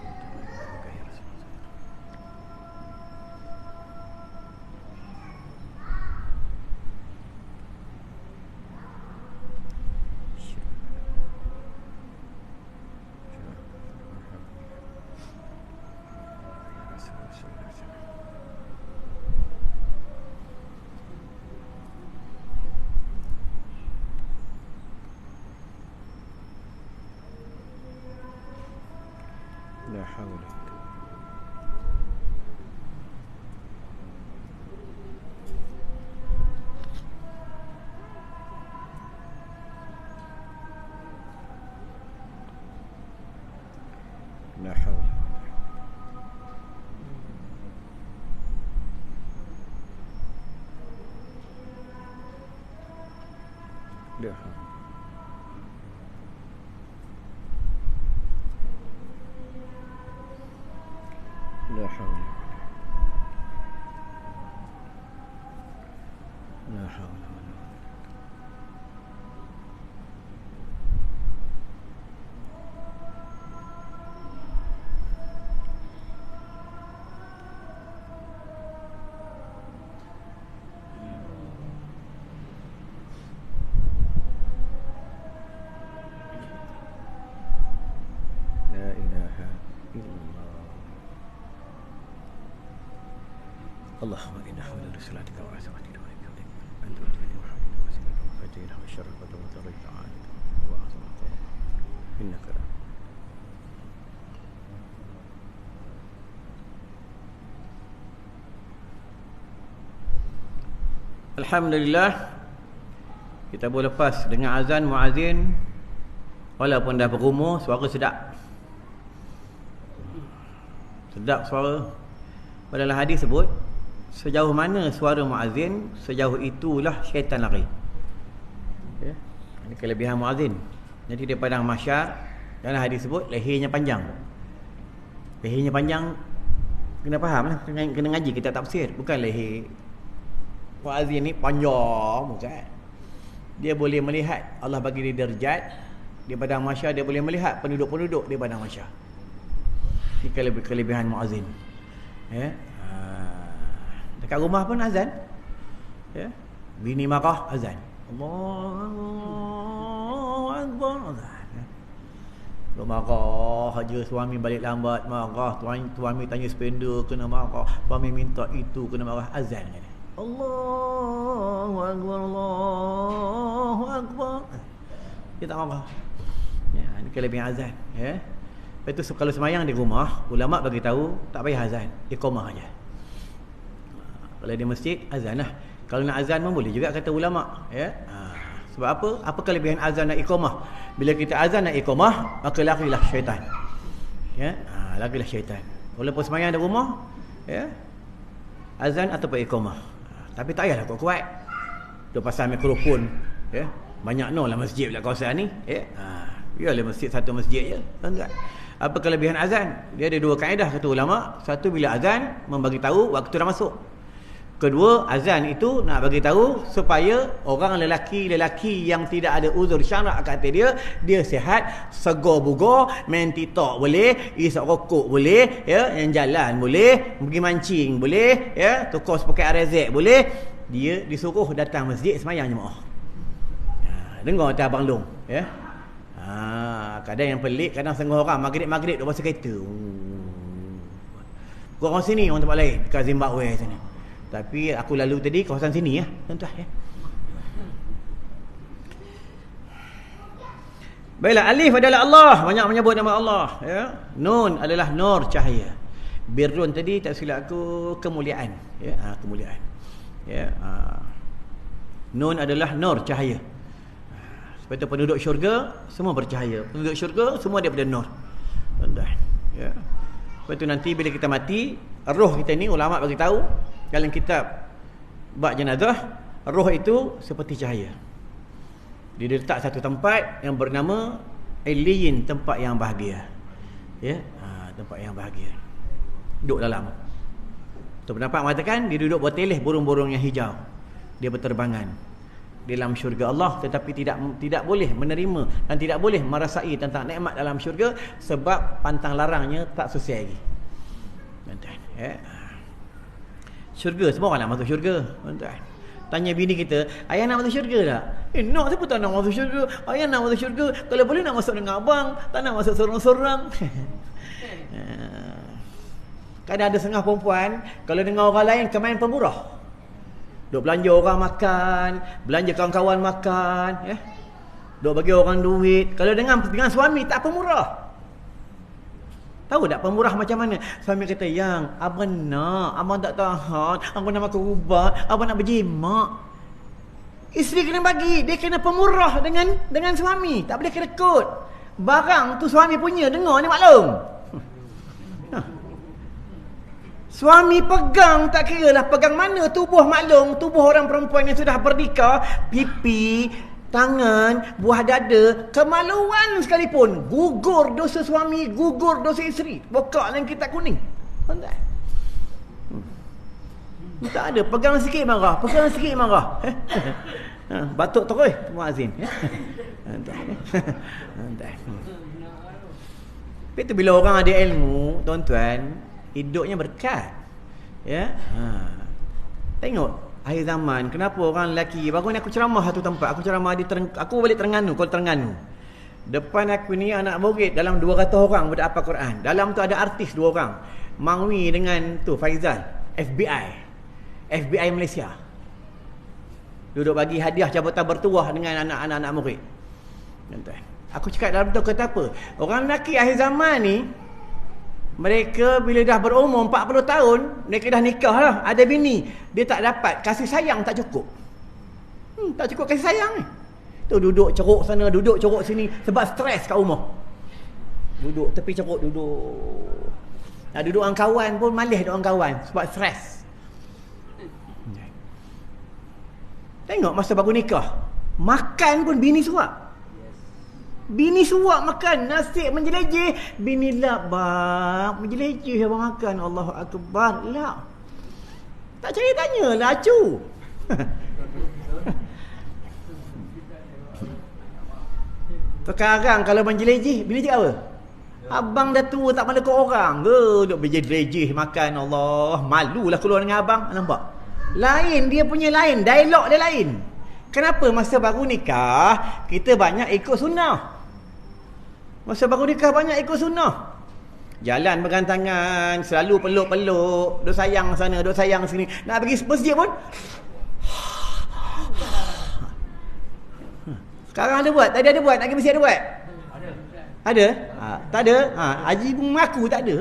[SPEAKER 1] la haula la haula la haula لا حول لا حول ولا لا إله إلا الله اللهم إنا حول رسالتك وعزمتك وإكرامك أنت ولي محمد وسيلة وفجيرة والشر قدوة الرجل عانك وأعظم قرب إنك لا Alhamdulillah, kita boleh lepas dengan azan muazzin. Walaupun dah berumur, suara sedap. Sedap suara. Dalam hadis sebut, sejauh mana suara muazzin, sejauh itulah syaitan lari. Okay. Ini kelebihan muazzin. Nanti dia padang mahsyar, dalam hadis sebut lehernya panjang. Lehernya panjang, kena faham lah, kena ngaji kita tafsir. Bukan leher muazzin ni panjang, bukan. Dia boleh melihat, Allah bagi dia darjat di padang mahsyar, dia boleh melihat penduduk-penduduk di padang mahsyar. Ini kelebihan muazzin. Ya. Dekat rumah pun azan. Ya. Bini marah azan. Allahu akbar azan. Kalau marah aja, suami balik lambat marah, suami tanya spender kena marah, suami minta itu kena marah, azan kan. Allahu akbar, Allahu akbar. Dia tak marah. Ya, ini kelebihan azan, ya. Lepas tu kalau semayang di rumah, ulama bagi tahu tak payah azan, iqamah aja. Kalau di masjid azan lah. Kalau nak azan pun boleh juga kata ulama, ya. Sebab apa? Apa kelebihan azan dan iqamah? Bila kita azan dan iqamah, maka larilah syaitan. Ya, larilah syaitan. Walaupun semayang di rumah, ya. Azan ataupun iqamah. Tapi tak payahlah kuat-kuat. Dia pasal mikrofon, ya. Banyak lah masjid pula kawasan ni, ya. Biarlah masjid satu masjid je, tuan-tuan. Apa kelebihan azan? Dia ada dua kaedah kata ulama. Satu, bila azan membagi tahu waktu dah masuk. Kedua, azan itu nak bagi tahu supaya orang lelaki yang tidak ada uzur syarak kata dia sihat, segar bugar, main TikTok boleh, isap rokok boleh, ya, yang jalan boleh, pergi mancing boleh, ya, tukar sepakai RZ boleh. Dia disuruh datang masjid semayang jemaah. Dengar kata Abang Long, ya. Kadang yang pelik, kadang setengah orang maghrib duk pasal kereta. Orang sini, orang tempat lain, kat Zimbabwe sana. Tapi aku lalu tadi kawasan sini, ya, tuan-tuan, ya. Baiklah, alif adalah Allah, banyak menyebut nama Allah, ya. Nun adalah nur, cahaya. Birrun tadi tak silap aku kemuliaan, ya, kemuliaan. Ya, nun adalah nur, cahaya. Sebab itu penduduk syurga semua bercahaya. Penduduk syurga semua daripada nur. Tuan-tuan, ya. Sebab itu nanti bila kita mati, roh kita ni ulama bagi tahu dalam kitab bab jenazah, roh itu seperti cahaya. Dia letak satu tempat yang bernama Illiyin, tempat yang bahagia. Ya, tempat yang bahagia. Duduk dalam. Tu pendapat mengatakan dia duduk bertelih burung-burung yang hijau. Dia berterbangan. dalam syurga Allah, tetapi tidak boleh menerima dan tidak boleh merasai tentang nikmat dalam syurga sebab pantang larangnya tak sesuai lagi. Tuan-tuan, ya. Syurga, semua orang nak masuk syurga, tuan-tuan. Tanya bini kita, ayah nak masuk syurga tak? Nak, siapa tak nak masuk syurga? Ayah nak masuk syurga, kalau boleh nak masuk dengan abang, tak nak masuk sorang-sorang. Kadang ada setengah perempuan, kalau dengar orang lain kemain pemurah. Duk belanja orang makan, belanja kawan-kawan makan, ya. Duk bagi orang duit. Kalau dengan suami tak pemurah. Tahu tak pemurah macam mana? Suami kata, yang abang nak, abang tak tahan, abang nak makan ubat, abang nak berjimat. Isteri kena bagi, dia kena pemurah dengan suami, tak boleh kerekut. Barang tu suami punya, dengar ni maklum. Suami pegang, tak kira lah pegang mana tubuh maklum, tubuh orang perempuan yang sudah bernikah, pipi, tangan, buah dada, kemaluan sekalipun, gugur dosa suami, gugur dosa isteri. Buka dalam kitab kuning. Pandai. Tak ada, pegang sikit marah, pegang sikit marah. Batuk terus muazzin. Pandai. Tapi tu bila orang ada ilmu, tuan-tuan, hidupnya berkat. Ya. Tengok akhir zaman, kenapa orang lelaki, baru ni aku ceramah satu tempat, aku ceramah aku balik Terengganu, Kuala Terengganu. Depan aku ni anak murid dalam 200 orang berhafal Quran. Dalam tu ada artis 2 orang. Mangwi dengan tu Faizal, FBI Malaysia. Duduk bagi hadiah jabatan bertuah dengan anak-anak murid. Tuan-tuan, aku cakap dalam tu kata apa? Orang lelaki akhir zaman ni, mereka bila dah berumur 40 tahun, mereka dah nikah lah, ada bini, dia tak dapat kasih sayang, tak cukup. Tak cukup kasih sayang ni. Tu duduk ceruk sana, duduk ceruk sini sebab stres kat rumah. Duduk tepi ceruk, duduk. Duduk dengan kawan pun malih duduk dengan kawan sebab stres. Tengok masa baru nikah, makan pun bini suap. Bini suap makan, nasi menjelejeh, bini labak, menjelejeh abang makan. Allahu Akbar. Lah. Tak cari tanya lah acu. Sekarang kalau menjelejeh, bini cakap apa? Abang dah tua tak malu ke orang ke? Duk berjelejeh makan. Allah, malulah keluar dengan abang. Nampak? Lain, dia punya lain, dialog dia lain. Kenapa masa baru nikah kita banyak ikut sunnah? Masa baru nikah banyak ikut sunnah. Jalan bergantangan, selalu peluk-peluk, duk sayang sana, duk sayang sini. Nak pergi masjid pun sekarang ada buat, tadi ada buat, nak pergi masjid ada buat? Ada? Tak ada? Haji pun mengaku tak ada.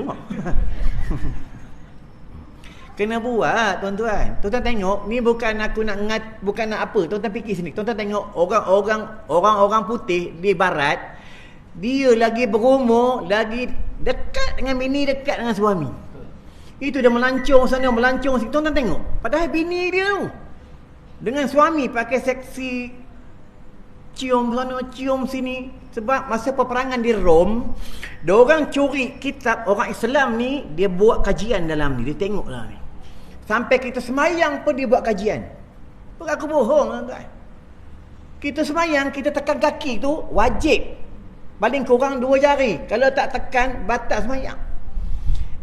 [SPEAKER 1] Kena buat, tuan-tuan. Tuan-tuan tengok, ni bukan aku nak bukan nak apa. Tuan-tuan fikir sini. Tuan-tuan tengok orang putih di barat, dia lagi berumur, lagi dekat dengan bini, dekat dengan suami. Itu dia melancong sana, melancong sini. Tuan-tuan tengok. Padahal bini dia tu dengan suami pakai seksi, cium sana, cium sini. Sebab masa peperangan di Rom, diorang curi kitab orang Islam ni, dia buat kajian dalam ni. Dia tengok lah ni. Sampai kita semayang pun dia buat kajian. Bukan aku bohong, tuan-tuan. Kita semayang, kita tekan kaki tu wajib. Paling kurang 2 jari. Kalau tak tekan, batal semayang.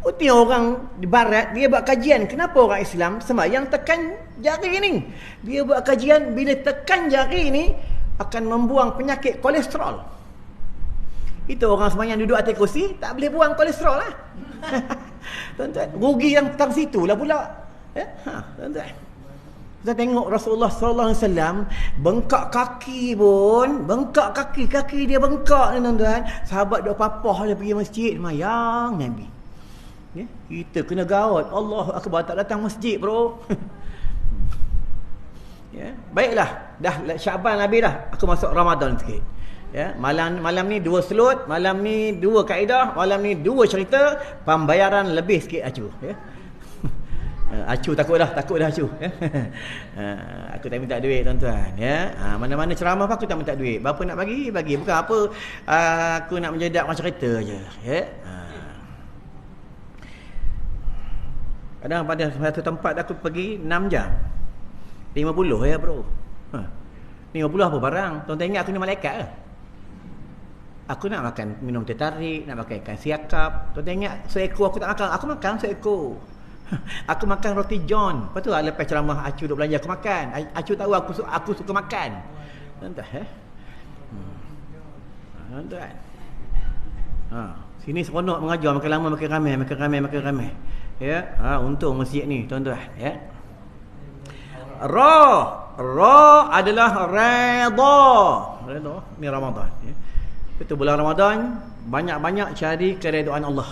[SPEAKER 1] Putih orang di barat, dia buat kajian. Kenapa orang Islam semayang tekan jari ni? Dia buat kajian, bila tekan jari ni, akan membuang penyakit kolesterol. Itu orang semayang duduk atas kursi, tak boleh buang kolesterol lah. Tuan-tuan, rugi yang tang situ lah pula. Tuan-tuan. Kita tengok Rasulullah sallallahu alaihi wasallam bengkak kaki pun, bengkak kaki dia bengkak ni, tuan-tuan. Sahabat duk papah dia pergi masjid semayang Nabi. Ya, kita kena gawat. Allahu Akbar, tak datang masjid, bro. Ya, baiklah, dah Syaban habis dah, aku masuk Ramadan sikit. Ya, malam ni 2 slot, malam ni 2 kaedah, malam ni 2 cerita, pembayaran lebih sikit acu, ya. Acu takut dah acu, ya. Aku tak minta duit, tuan-tuan, ya. Mana-mana ceramah apa aku tak minta duit. Berapa nak bagi, bukan apa aku nak menjedak macam cerita je, ya. Kadang pada satu tempat aku pergi 6 jam 50 ya, bro. 50 apa barang? Tuan-tuan ingat aku ni malaikat ke? Aku nak makan minum teh tarik, nak makan ikan siakap. Tuan-tuan ingat seekor aku tak makan? Aku makan seekor. Aku makan roti john. Lepas tu lepas ceramah Acu duk belanja aku makan. Acu tahu aku suka makan. Tuan-tuan Tuan-tuan. Sini seronok mengajar, makin lama makin ramai. Ya, untung masjid ni tuan-tuan, ya. Ra adalah redha ni Ramadan, ya. Itu bulan Ramadan banyak-banyak cari keredaan Allah.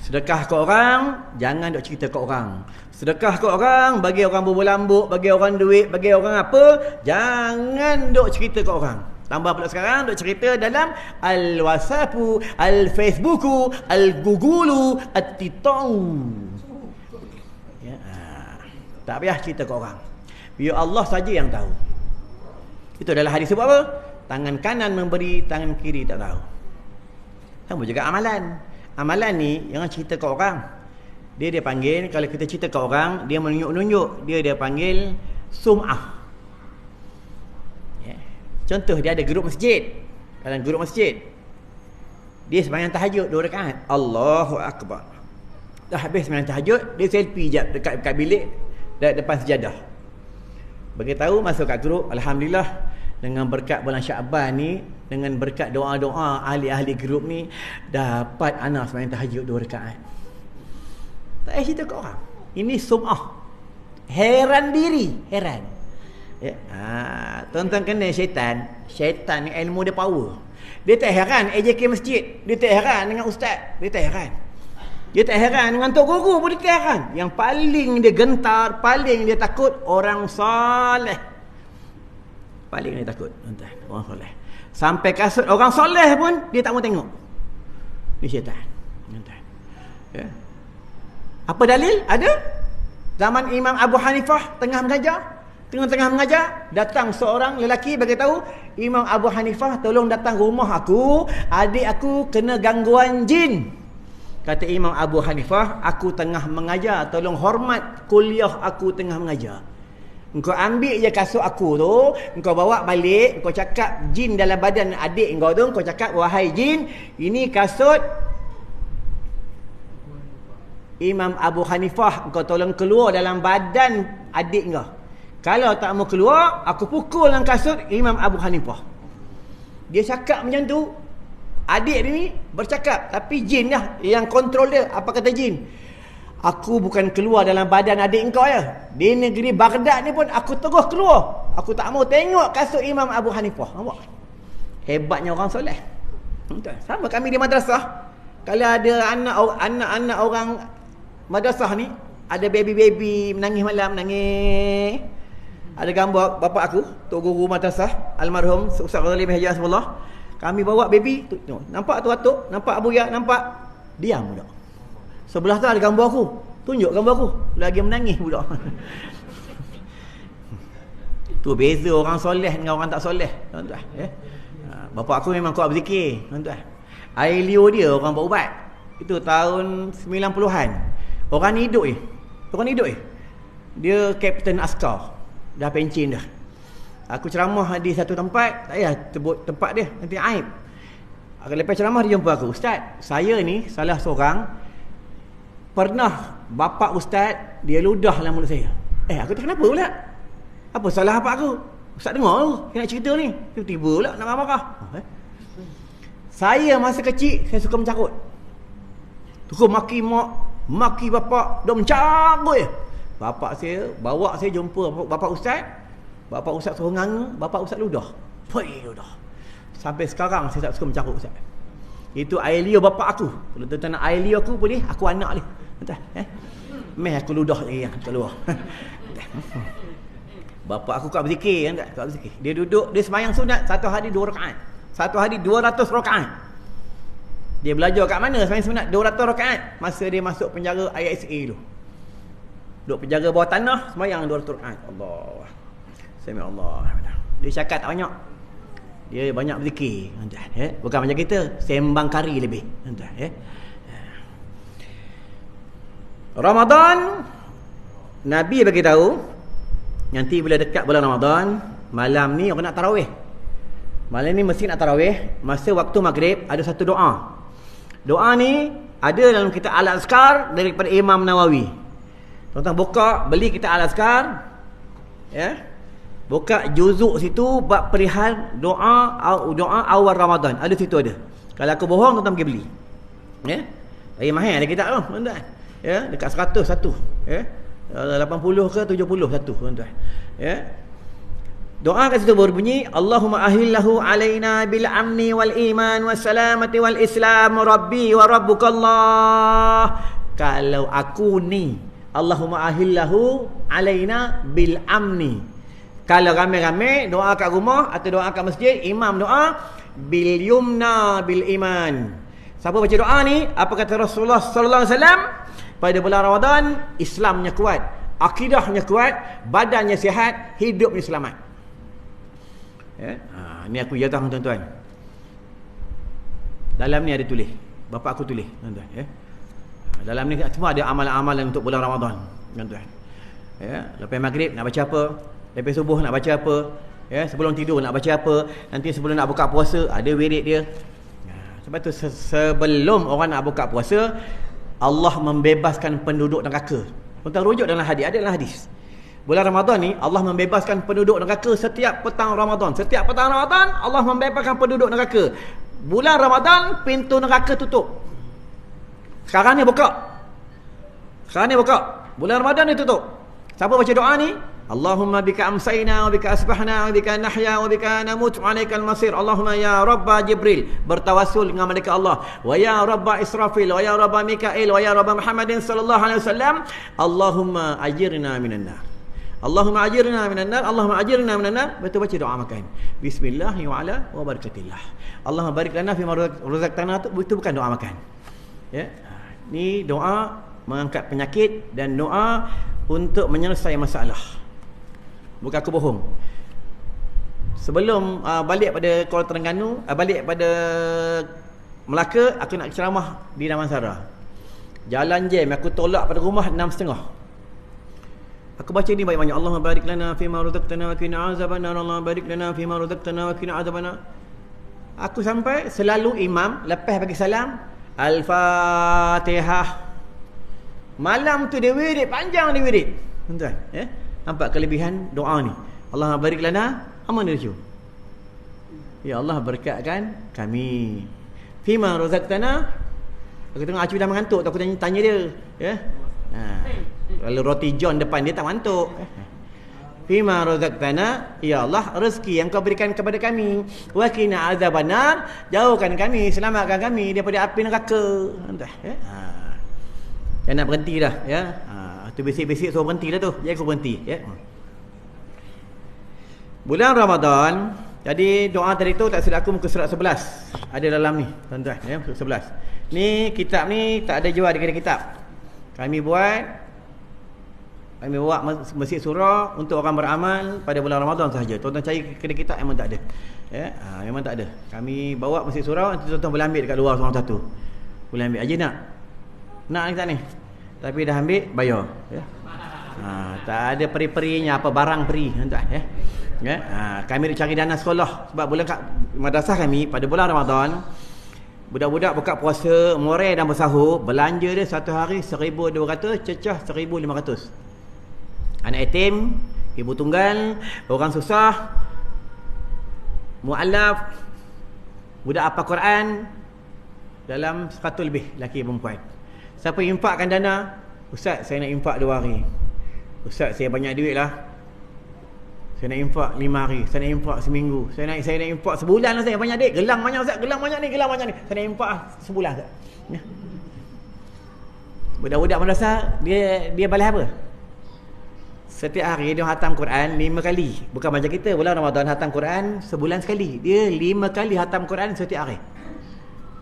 [SPEAKER 1] Sedekah ke orang, jangan duk cerita ke orang. Sedekah ke orang, bagi orang berbulambuk, bagi orang duit, bagi orang apa, jangan duk cerita ke orang. Tambah pula sekarang duk cerita dalam al-WhatsApp, al-Facebook, al-Google, at-TikTok. Ya, tak payah cerita ke orang. Biar Allah saja yang tahu. Itu adalah hadis sebab apa? Tangan kanan memberi, tangan kiri tak tahu. Sama juga amalan. Amalan ni jangan cerita ke orang. Dia panggil, kalau kita cerita ke orang, dia menunjuk-nunjuk, dia panggil sum'ah. Contoh, dia ada grup masjid. Dalam grup masjid, dia sembahyang tahajud 2 rakaat. Allahu Akbar. Dah habis sembahyang tahajud, dia selfie jap dekat bilik depan sejadah. Beritahu masuk kat grup, alhamdulillah dengan berkat bulan Syaban ni, dengan berkat doa-doa ahli-ahli grup ni, dapat anak sembahyang tahajud 2 rakaat. Tak payah cerita ke orang. Ini sum'ah. Heran diri, heran. Ya. Tuan-tuan kenal syaitan. Syaitan ni ilmu dia power. Dia tak heran AJK masjid, dia tak heran dengan ustaz, dia tak heran. Dia tak heran dengan tok guru pun dia tak heran. Yang paling dia gentar, paling dia takut orang soleh. Paling dia takut, tuan-tuan, orang soleh. Sampai kasut orang soleh pun dia tak mau tengok. Ni syaitan, tuan-tuan. Ya. Apa dalil? Ada. Zaman Imam Abu Hanifah tengah mengajar, datang seorang lelaki bagi tahu, Imam Abu Hanifah tolong datang rumah aku, adik aku kena gangguan jin. Kata Imam Abu Hanifah, aku tengah mengajar, tolong hormat kuliah aku tengah mengajar. Engkau ambil je kasut aku tu, engkau bawa balik, engkau cakap jin dalam badan adik engkau tu, engkau cakap, wahai jin, ini kasut Imam Abu Hanifah, engkau tolong keluar dalam badan adik engkau. Kalau tak mau keluar, aku pukul dengan kasut Imam Abu Hanifah. Dia cakap macam tu. Adik dia ni bercakap, tapi jin dah yang kontrol dia. Apa kata jin? Aku bukan keluar dalam badan adik engkau ya. Di negeri Baghdad ni pun aku terus keluar. Aku tak mau tengok kasut Imam Abu Hanifah. Nampak? Hebatnya orang soleh. Sama kami di madrasah. Kalau ada anak-anak orang madrasah ni, ada baby-baby menangis malam, menangis. Ada gambar bapak aku, tok guru madrasah almarhum Ustaz Zalim Haji Asmullah. Kami bawa baby, nampak tu atuk, nampak Abu Ya, nampak, diam budak. Sebelah tu ada gambar aku, tunjuk gambar aku, lagi menangis budak. Tu beza orang soleh dengan orang tak soleh, tuan-tuan. Bapak aku memang kuat berzikir, tuan-tuan. Air liur dia orang buat ubat. Itu tahun 90-an. Orang ni hidup Dia kapten askar. Dah pencen dah. Aku ceramah di satu tempat, tak payah sebut tempat dia, nanti aib. Lepas ceramah dia jumpa aku, Ustaz, saya ni salah seorang, pernah bapa ustaz dia ludah dalam mulut saya. Aku tak kenapa pula? Apa salah bapa aku? Ustaz dengar tu, dia nak cerita ni. Tiba-tiba pula nak marah-marah. Saya masa kecil saya suka mencarut. Terus maki mak, maki bapa, dok mencarut je. Bapa saya bawa saya jumpa bapa ustaz. Bapa ustaz suruh nganga, bapa ustaz ludah. Poi ludah. Sampai sekarang saya tak suka mencarut ustaz. Itu air liur bapa aku. Kalau tuan-tuan nak air liur aku boleh, aku anak dia. Betul? Meh aku ludah lagi yang keluar. Bapa aku kat berzikir kan, kat berzikir. Dia duduk, dia sembahyang sunat satu hari 2 rakaat. Satu hari 200 rakaat. Dia belajar kat mana sembahyang sunat 200 rakaat? Masa dia masuk penjara ISA tu. Duduk penjara bawah tanah, sembahyang 200 rakaat. Allah. Sami Allah. Dia cakap tak banyak. Dia banyak berzikir, tuan-tuan, ya. Bukan macam kita, sembang kari lebih, tuan-tuan, ya. Ramadan, Nabi bagi tahu nanti bila dekat bulan Ramadan, malam ni orang nak tarawih. Malam ni mesti nak tarawih. Masa waktu maghrib ada satu doa. Doa ni ada dalam kitab Al-Azkar daripada Imam Nawawi. Tuan-tuan buka, beli kitab Al-Azkar, ya. Buka juzuk situ bab perihal doa awal Ramadan. Ada situ ada. Kalau aku bohong, tuan-tuan pergi beli. Ya. Lagi mahal ada kitab tu, tuan-tuan. Ya, dekat 100 satu. Ya. 80 ke 70 satu, tuan-tuan. Ya. Doa kat situ berbunyi, Allahumma ahillahu alaina bil amni wal iman was salamati wal islam rabbi wa rabbukallah. Kalau aku ni, Allahumma ahillahu alaina bil amni. Kalau ramai-ramai doa kat rumah atau doa kat masjid, imam doa bil yumna bil iman. Siapa baca doa ni, apa kata Rasulullah sallallahu alaihi wasallam? Pada bulan Ramadan, Islamnya kuat, akidahnya kuat, badannya sihat, hidupnya selamat. Ya. Ni aku jatah tuan-tuan. Dalam ni ada tulis. Bapa aku tulis, tuan-tuan, ya. Dalam ni semua ada amalan-amalan untuk bulan Ramadan, tuan-tuan. Ya, lepas maghrib nak baca apa? Lepas subuh nak baca apa? Ya, sebelum tidur nak baca apa? Nanti sebelum nak buka puasa ada wirid dia. Ya, sebab tu sebelum orang nak buka puasa, Allah membebaskan penduduk neraka. Tuan-tuan rujuk dalam hadis, ada dalam hadis. Bulan Ramadan ni Allah membebaskan penduduk neraka setiap petang Ramadan. Setiap petang Ramadan Allah membebaskan penduduk neraka. Bulan Ramadan pintu neraka tutup. Sekarang ni buka. Sekarang ni buka. Bulan Ramadan ni tutup. Siapa baca doa ni? Allahumma bika amsayna wa bika asbahna wa bika nahya wa bika namut wa alaikal masir. Allahumma ya Rabba Jibril, bertawassul dengan malaikat Allah, wa ya Rabba Israfil, wa ya Rabba Mikail, wa ya Rabba Muhammadin sallallahu alaihi wasallam, Allahumma ajirna minan nar. Allahumma ajirna minan nar, Allahumma ajirna minan nar. Betul baca doa makan. Bismillah wa ala wa barakatillah. Allahumma barik lana fi ma razaqtana. Itu bukan doa makan. Ya. Ni doa mengangkat penyakit dan doa untuk menyelesaikan masalah. Bukan aku bohong. Sebelum balik pada Kuala Terengganu, balik pada Melaka, aku nak ceramah di Damansara. Jalan jam, aku tolak pada rumah 6.30. Aku baca ni banyak-banyak. Allahumma barik lana fima razaqtana wa qina azabannar. Allahumma barik lana fima razaqtana wa qina azabannar. Aku sampai selalu imam lepas bagi salam Al-Fatihah. Malam tu dia wirid, panjang dia wirid. Tuan-tuan, ya? Nampak kelebihan doa ni. Allahumma barik lana, aman dia tu. Ya Allah berkatkan kami. Fima razaqtana. Aku tengok Acu dah mengantuk, aku tanya dia, ya. Lalu roti John depan dia tak mengantuk. Fima razaqtana, ya Allah rezeki yang kau berikan kepada kami. Wa qina azabannar, jauhkan kami, selamatkan kami daripada api neraka. Entah, ya. Jangan nak berhenti dah, ya. Tu bisik-bisik suruh berhenti dah tu. Jangan suruh berhenti, ya. Bulan Ramadan, jadi doa tadi tu tak silap aku muka surat 11. Ada dalam ni, tuan-tuan, ya, muka 11. Ni kitab ni tak ada jual di kedai kitab. Kami buat masjid surah untuk orang beramal pada bulan Ramadan sahaja. Tuan-tuan cari kedai kitab memang tak ada. Ya, memang tak ada. Kami bawa masjid surah, nanti tuan-tuan boleh ambil dekat luar seorang satu. Boleh ambil aja nak. Nak ni tak ni. Tapi dah ambil bayar, ya. Tak ada peri-perinya apa barang peri, tuan-tuan, ya. Ya, kami nak cari dana sekolah sebab bulan madrasah kami pada bulan Ramadan budak-budak buka puasa, murai dan bersahur, belanja dia satu hari 1,200, cecah 1,500. Anak yatim, ibu tunggal, orang susah, mualaf, budak hafal Quran dalam 100 lebih lelaki perempuan. Siapa infakkan dana? Ustaz, saya nak infak 2 hari. Ustaz, saya banyak duit lah. Saya nak infak 5 hari. Saya nak infak seminggu. Saya nak infak sebulan lah, saya banyak duit. Gelang banyak Ustaz, gelang banyak ni. Saya nak infak sebulan Ustaz. Ya. Budak-budak madrasah dia balas apa? Setiap hari dia khatam Quran 5 kali. Bukan macam kita bulan Ramadan khatam Quran sebulan sekali. Dia 5 kali khatam Quran setiap hari.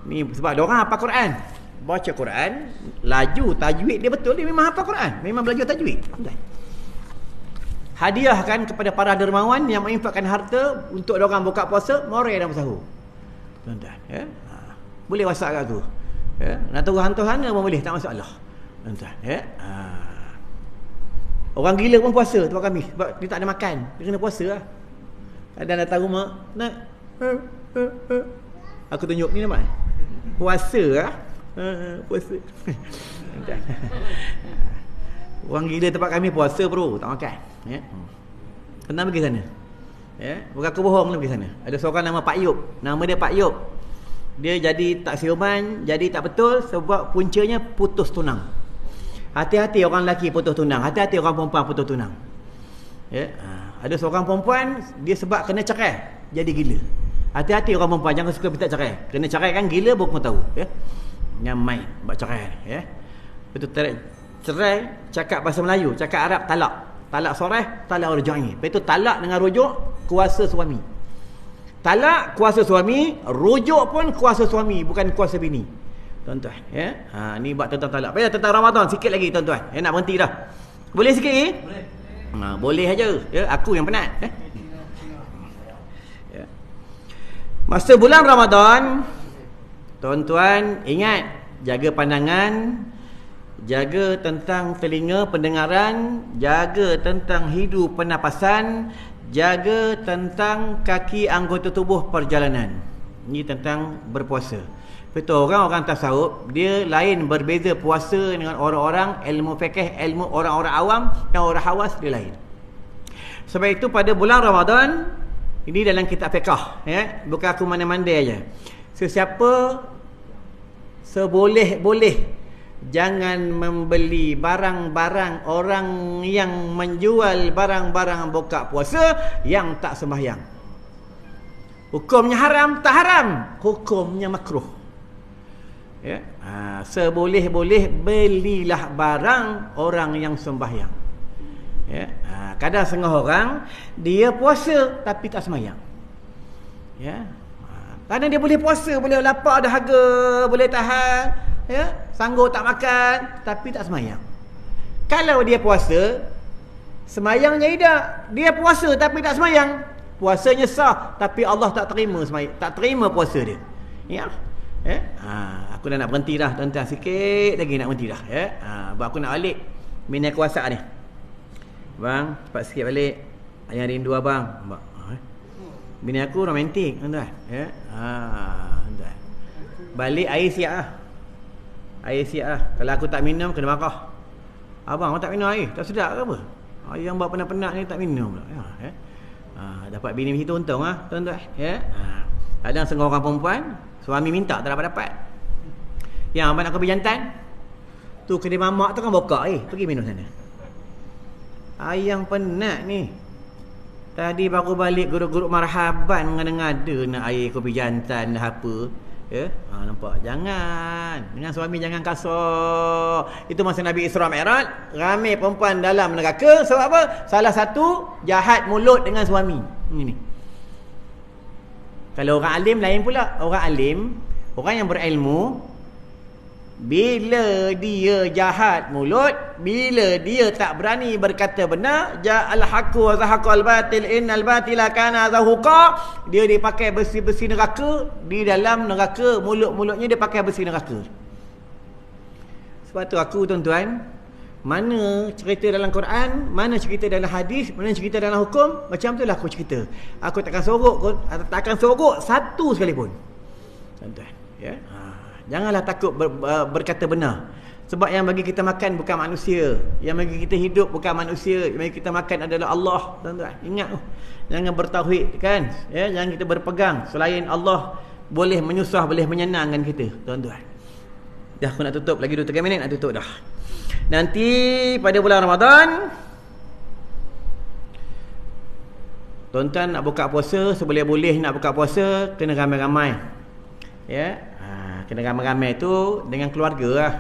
[SPEAKER 1] Ni sebab dia orang hafal Quran. Baca Quran, laju tajwid dia betul, dia memang hafal Quran, memang belajar tajwid. Hadiahkan kepada para dermawan yang menginfakkan harta untuk orang buka puasa, murai dan bersahur. Tuan-tuan, ya. Boleh WhatsApp kat aku. Ya, nak taruh hantu-hantu pun boleh, tak masalah. Tuan-tuan, ya. Orang gila pun puasa tempat kami sebab dia tak ada makan, dia kena puasa lah. Ada datang rumah, nak. Aku tunjuk ni nampak. Puasa lah. Puasa. Orang gila tempat kami puasa bro, tak makan. Ya. Pernah pergi sana. Ya, bukan aku bohong lah pergi sana. Ada seorang nama Pak Yop. Nama dia Pak Yop. Dia jadi tak siuman, jadi tak betul sebab puncanya putus tunang. Hati-hati orang lelaki putus tunang, hati-hati orang perempuan putus tunang. Ya, ada seorang perempuan dia sebab kena cerai jadi gila. Hati-hati orang perempuan jangan suka minta cerai. Kena cerai kan gila baru kau tahu, ya. Nyamai buat cerai, ya. Betul cerai cakap bahasa Melayu, cakap Arab talak. Talak soreh, talak rujui. Lepas itu talak dengan rujuk kuasa suami. Talak kuasa suami, rujuk pun kuasa suami, bukan kuasa bini. Tuan-tuan, ya. Ni buat tentang talak. Baiklah tentang Ramadan sikit lagi tuan-tuan. Nak berhenti dah. Boleh sikit lagi? Boleh. Boleh aja. Ya, aku yang penat, ya. Masa bulan Ramadan, tuan-tuan ingat jaga pandangan, jaga tentang telinga pendengaran, jaga tentang hidung pernafasan, jaga tentang kaki anggota tubuh perjalanan. Ini tentang berpuasa. Betul, orang tasawuf dia lain, berbeza puasa dengan orang-orang ilmu fiqh, ilmu orang-orang awam dan orang hawas dia lain. Sebab itu pada bulan Ramadan ini dalam kitab fiqh, ya, bukan aku mana-mandai aja. Sesiapa seboleh-boleh jangan membeli barang-barang orang yang menjual barang-barang buka puasa yang tak sembahyang. Hukumnya haram, tak haram, hukumnya makruh. Ya, seboleh-boleh belilah barang orang yang sembahyang. Ya, kadang setengah orang dia puasa tapi tak sembahyang. Ya, kadang dia boleh puasa, boleh lapar dahaga, boleh tahan, ya, sanggup tak makan tapi tak sembahyang. Kalau dia puasa, sembahyangnya tidak. Dia puasa tapi tak sembahyang, puasanya sah tapi Allah tak terima sembahyang, tak terima puasa dia. Ya. Aku dah nak berhenti dah tuan-tuan, sikit lagi nak berhenti dah, ya. Sebab aku nak balik minat kuasa ni. Bang, cepat sikit balik. Ayah rindu abang. Bini aku romantik tuan-tuan, ya. Tuan-tuan. Balik air siap lah. Air siap lah. Kalau aku tak minum kena marah. Abang tak minum air, tak sedap ke apa? Air yang buat penat-penat ni tak minum pula, ya. Dapat bini macam tu untung lah tuan-tuan, ya. Kadang setengah orang perempuan suami minta tak dapat-dapat. Yang abang nak kopi jantan tu, kedai mamak tu kan buka, pergi minum sana. Ayang penat ni. Tadi baru balik guruk-guruk marhaban ngada-ngada nak air kopi jantan dah apa. Ya, nampak? Jangan. Dengan suami jangan kasar. Itu masa Nabi Isra Mi'raj, ramai perempuan dalam neraka sebab apa? Salah satu jahat mulut dengan suami. Ini. Kalau orang alim lain pula. Orang alim, orang yang berilmu, bila dia jahat mulut, bila dia tak berani berkata benar, ja'al haqqu wa zahaqal batil innal batila kana zahuqa, dia dipakai besi-besi neraka. Di dalam neraka, mulut-mulutnya dia pakai besi neraka. Sebab tu aku tuan-tuan, mana cerita dalam Quran, mana cerita dalam hadis, mana cerita dalam hukum, macam tu lah aku cerita. Aku takkan sorok satu sekalipun, tuan-tuan, ya. Janganlah takut berkata benar. Sebab yang bagi kita makan bukan manusia, yang bagi kita hidup bukan manusia, yang bagi kita makan adalah Allah, tuan-tuan. Ingat tu. Jangan bertauhid, kan, ya. Jangan kita berpegang selain Allah boleh menyusah, boleh menyenangkan kita, tuan-tuan. Dah aku nak tutup lagi 2-3 minit nak tutup dah. Nanti pada bulan Ramadan tuan-tuan nak buka puasa, seboleh-boleh nak buka puasa kena ramai-ramai, ya. Kena ramai-ramai tu dengan keluarga lah,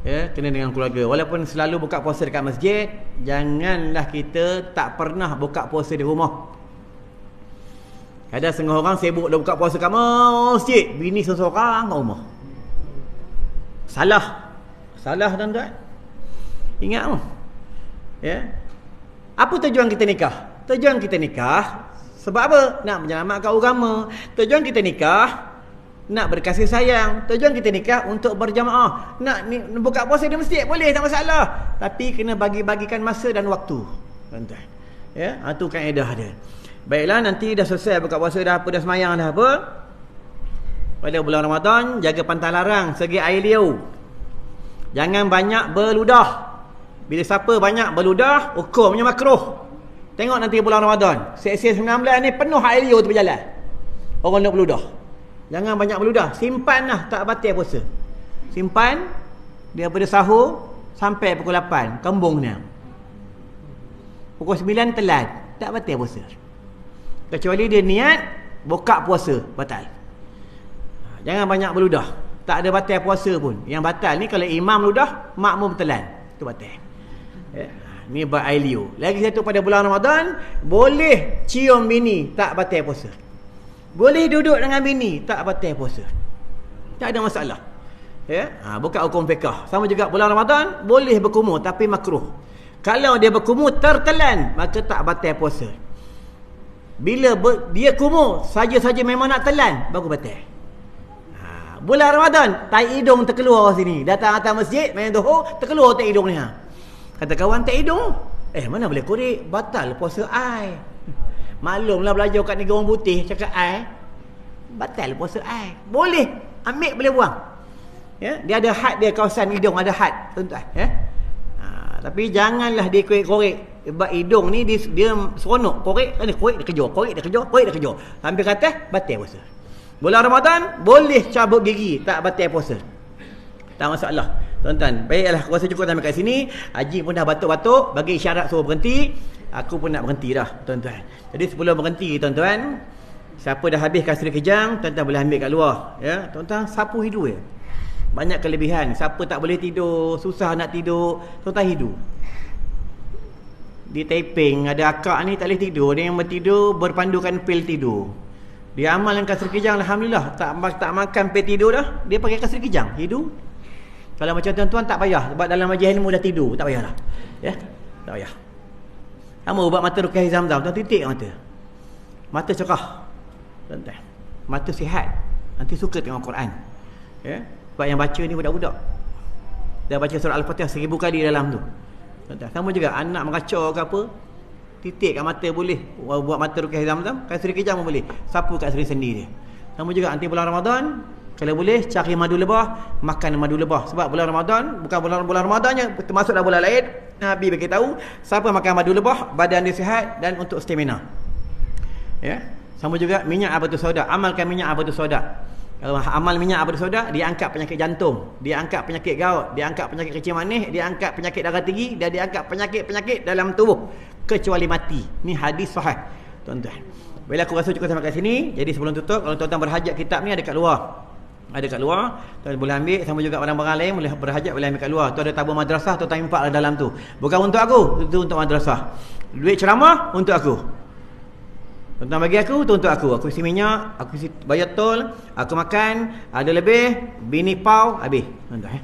[SPEAKER 1] ya. Kena dengan keluarga. Walaupun selalu buka puasa dekat masjid, janganlah kita tak pernah buka puasa di rumah. Ada setengah orang sibuk dah buka puasa kat masjid, bini seseorang kat rumah. Salah tuan-tuan. Ingat tu, ya. Apa tujuan kita nikah? Tujuan kita nikah sebab apa? Nak menyelamatkan agama. Tujuan kita nikah nak berkasih sayang. Tujuan kita nikah untuk berjamaah. Nak buka puasa di masjid boleh, tak masalah, tapi kena bagi-bagikan masa dan waktu, tuan-tuan, ya. Itu kaedah dia. Baiklah, nanti dah selesai buka puasa dah apa, dah semayang dah apa, pada bulan Ramadan jaga pantang larang segi air liur. Jangan banyak berludah. Bila siapa banyak berludah, hukumnya makruh. Tengok nanti bulan Ramadan, sesi 19 ni penuh air liur tu berjalan. Orang nak berludah. Jangan banyak berludah. Simpan lah, tak batal puasa. Simpan daripada sahur sampai pukul 8, kembungnya. Pukul 9 telat, tak batal puasa. Kecuali dia niat buka puasa, batal. Jangan banyak berludah. Tak ada batal puasa pun. Yang batal ni kalau imam ludah, makmum telan. Itu batal. Ni air liur. Lagi satu, pada bulan Ramadan boleh cium bini, tak batal puasa. Boleh duduk dengan bini, tak batal puasa. Tak ada masalah. Bukan hukum fiqh. Sama juga bulan Ramadan boleh berkumur tapi makruh. Kalau dia berkumur tertelan, maka tak batal puasa. Bila dia kumur saja-saja memang nak telan, baru batal. Bulan Ramadan tai hidung terkeluar sini, datang atas masjid main zuhur, terkeluar tai hidung ni. Kata kawan, tai hidung mana boleh korek, batal puasa ai. Maklumlah belajar kat negara orang putih cakap ai, batal puasa ai. Boleh ambil, boleh buang. Dia ada had dia, kawasan hidung ada had, tuan-tuan. Tapi janganlah dia korek. Sebab hidung ni dia seronok korek, dia kejor, korek dia kejor. Sampai kata batal puasa. Bulan Ramadan boleh cabut gigi, tak batal puasa. Tak masalah. Tuan-tuan, baiklah, aku rasa cukup sampai kat sini. Haji pun dah batuk-batuk, bagi isyarat suruh berhenti. Aku pun nak berhenti dah, tuan-tuan. Jadi sebelum berhenti, tuan-tuan, siapa dah habis kasri kejang, tuan-tuan boleh ambil kat luar. Tuan-tuan, sapu hidung je. Banyak kelebihan. Siapa tak boleh tidur, susah nak tidur, tuan-tuan hidu. Di Taiping ada akak ni tak boleh tidur, dia yang bertidur berpandukan pil tidur. Dia amalkan kasri kejang, alhamdulillah, tak makan pil tidur dah, dia pakai kasri kejang, hidu. Kalau macam tuan-tuan tak payah, sebab dalam majlis ilmu dah tidur, tak payahlah. Tak payah. Sama ubat mata Ruqyah Zamzam, tuan titik mata. Mata cerah. Tuan-tuan, mata sihat. Nanti suka tengok Quran. Sebab yang baca ni budak-budak. Dah baca surah Al-Fatihah 1000 kali dalam tu. Sama juga anak mengacau ke apa, titik kat mata boleh. Buat mata Ruqyah Zamzam, kasri kejang pun boleh. Sapu kat seri-sendi dia. Sama juga nanti bulan Ramadan, kalau boleh cari madu lebah, makan madu lebah. Sebab bulan Ramadan bukan bulan Ramadannya, termasuk dah bulan lain. Nabi bagi tahu siapa makan madu lebah, badan dia sihat dan untuk stamina. Sama juga minyak abatus sauda, amalkan minyak abatus sauda. Kalau amal minyak abatus sauda, dia angkat penyakit jantung, dia angkat penyakit gout, dia angkat penyakit kencing manis, dia angkat penyakit darah tinggi, dan dia angkat penyakit-penyakit dalam tubuh kecuali mati. Ni hadis sahih, tuan-tuan. Bila aku rasa cukup sampai kat sini. Jadi sebelum tutup, kalau tuan-tuan berhajat kitab ni ada kat luar. Ada kat luar, tuan boleh ambil. Sama juga barang-barang lain boleh berhajat, boleh ambil kat luar. Tu ada tabung madrasah, tuan-tuan impak dalam tu. Bukan untuk aku, itu untuk madrasah. Duit ceramah untuk aku. Tuan-tuan bagi aku, tu untuk aku. Aku isi minyak, aku isi bayar tol, aku makan, ada lebih, bini pau, habis. Tuan-tuan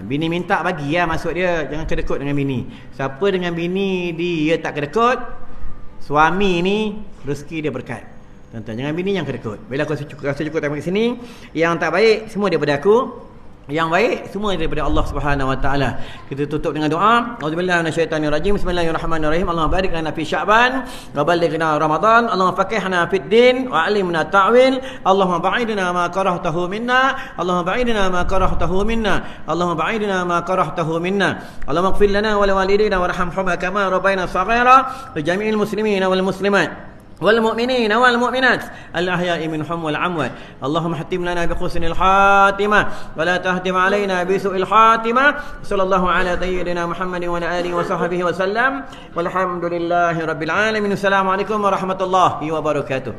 [SPEAKER 1] bini minta bagi maksud dia, jangan kedekut dengan bini. Siapa dengan bini dia tak kedekut, suami ni rezeki dia berkat. Tuan-tuan, jangan bini yang kedekut. Bila aku rasa cukup sampai sini, yang tak baik semua daripada aku, yang baik semua daripada Allah Subhanahu wa taala. Kita tutup dengan doa. Auzubillahi minasyaitanirrajim. Bismillahirrahmanirrahim. Allahumma barik lana fi Sya'ban wa ballighna Ramadan. Allahumma faqihna fid din wa 'allimna ta'wil. Allahumma ba'idna ma karahtahu minna. Allahumma ba'idna ma karahtahu minna. Allahumma ba'idna ma karahtahu minna. Allahumma ighfir lana wa liwalidayna warhamhuma kama rabbayna shaghira. Li jami'il muslimina wal muslimat والمؤمنين والمؤمنات الأحياء منهم والأموات. اللهم حتم لنا بحسن الخاتمة ولا تهتم علينا بسوء الخاتمة. صلى الله على سيدنا محمد وعلى آله وصحبه وسلم والحمد لله رب العالمين. السلام عليكم ورحمة الله وبركاته.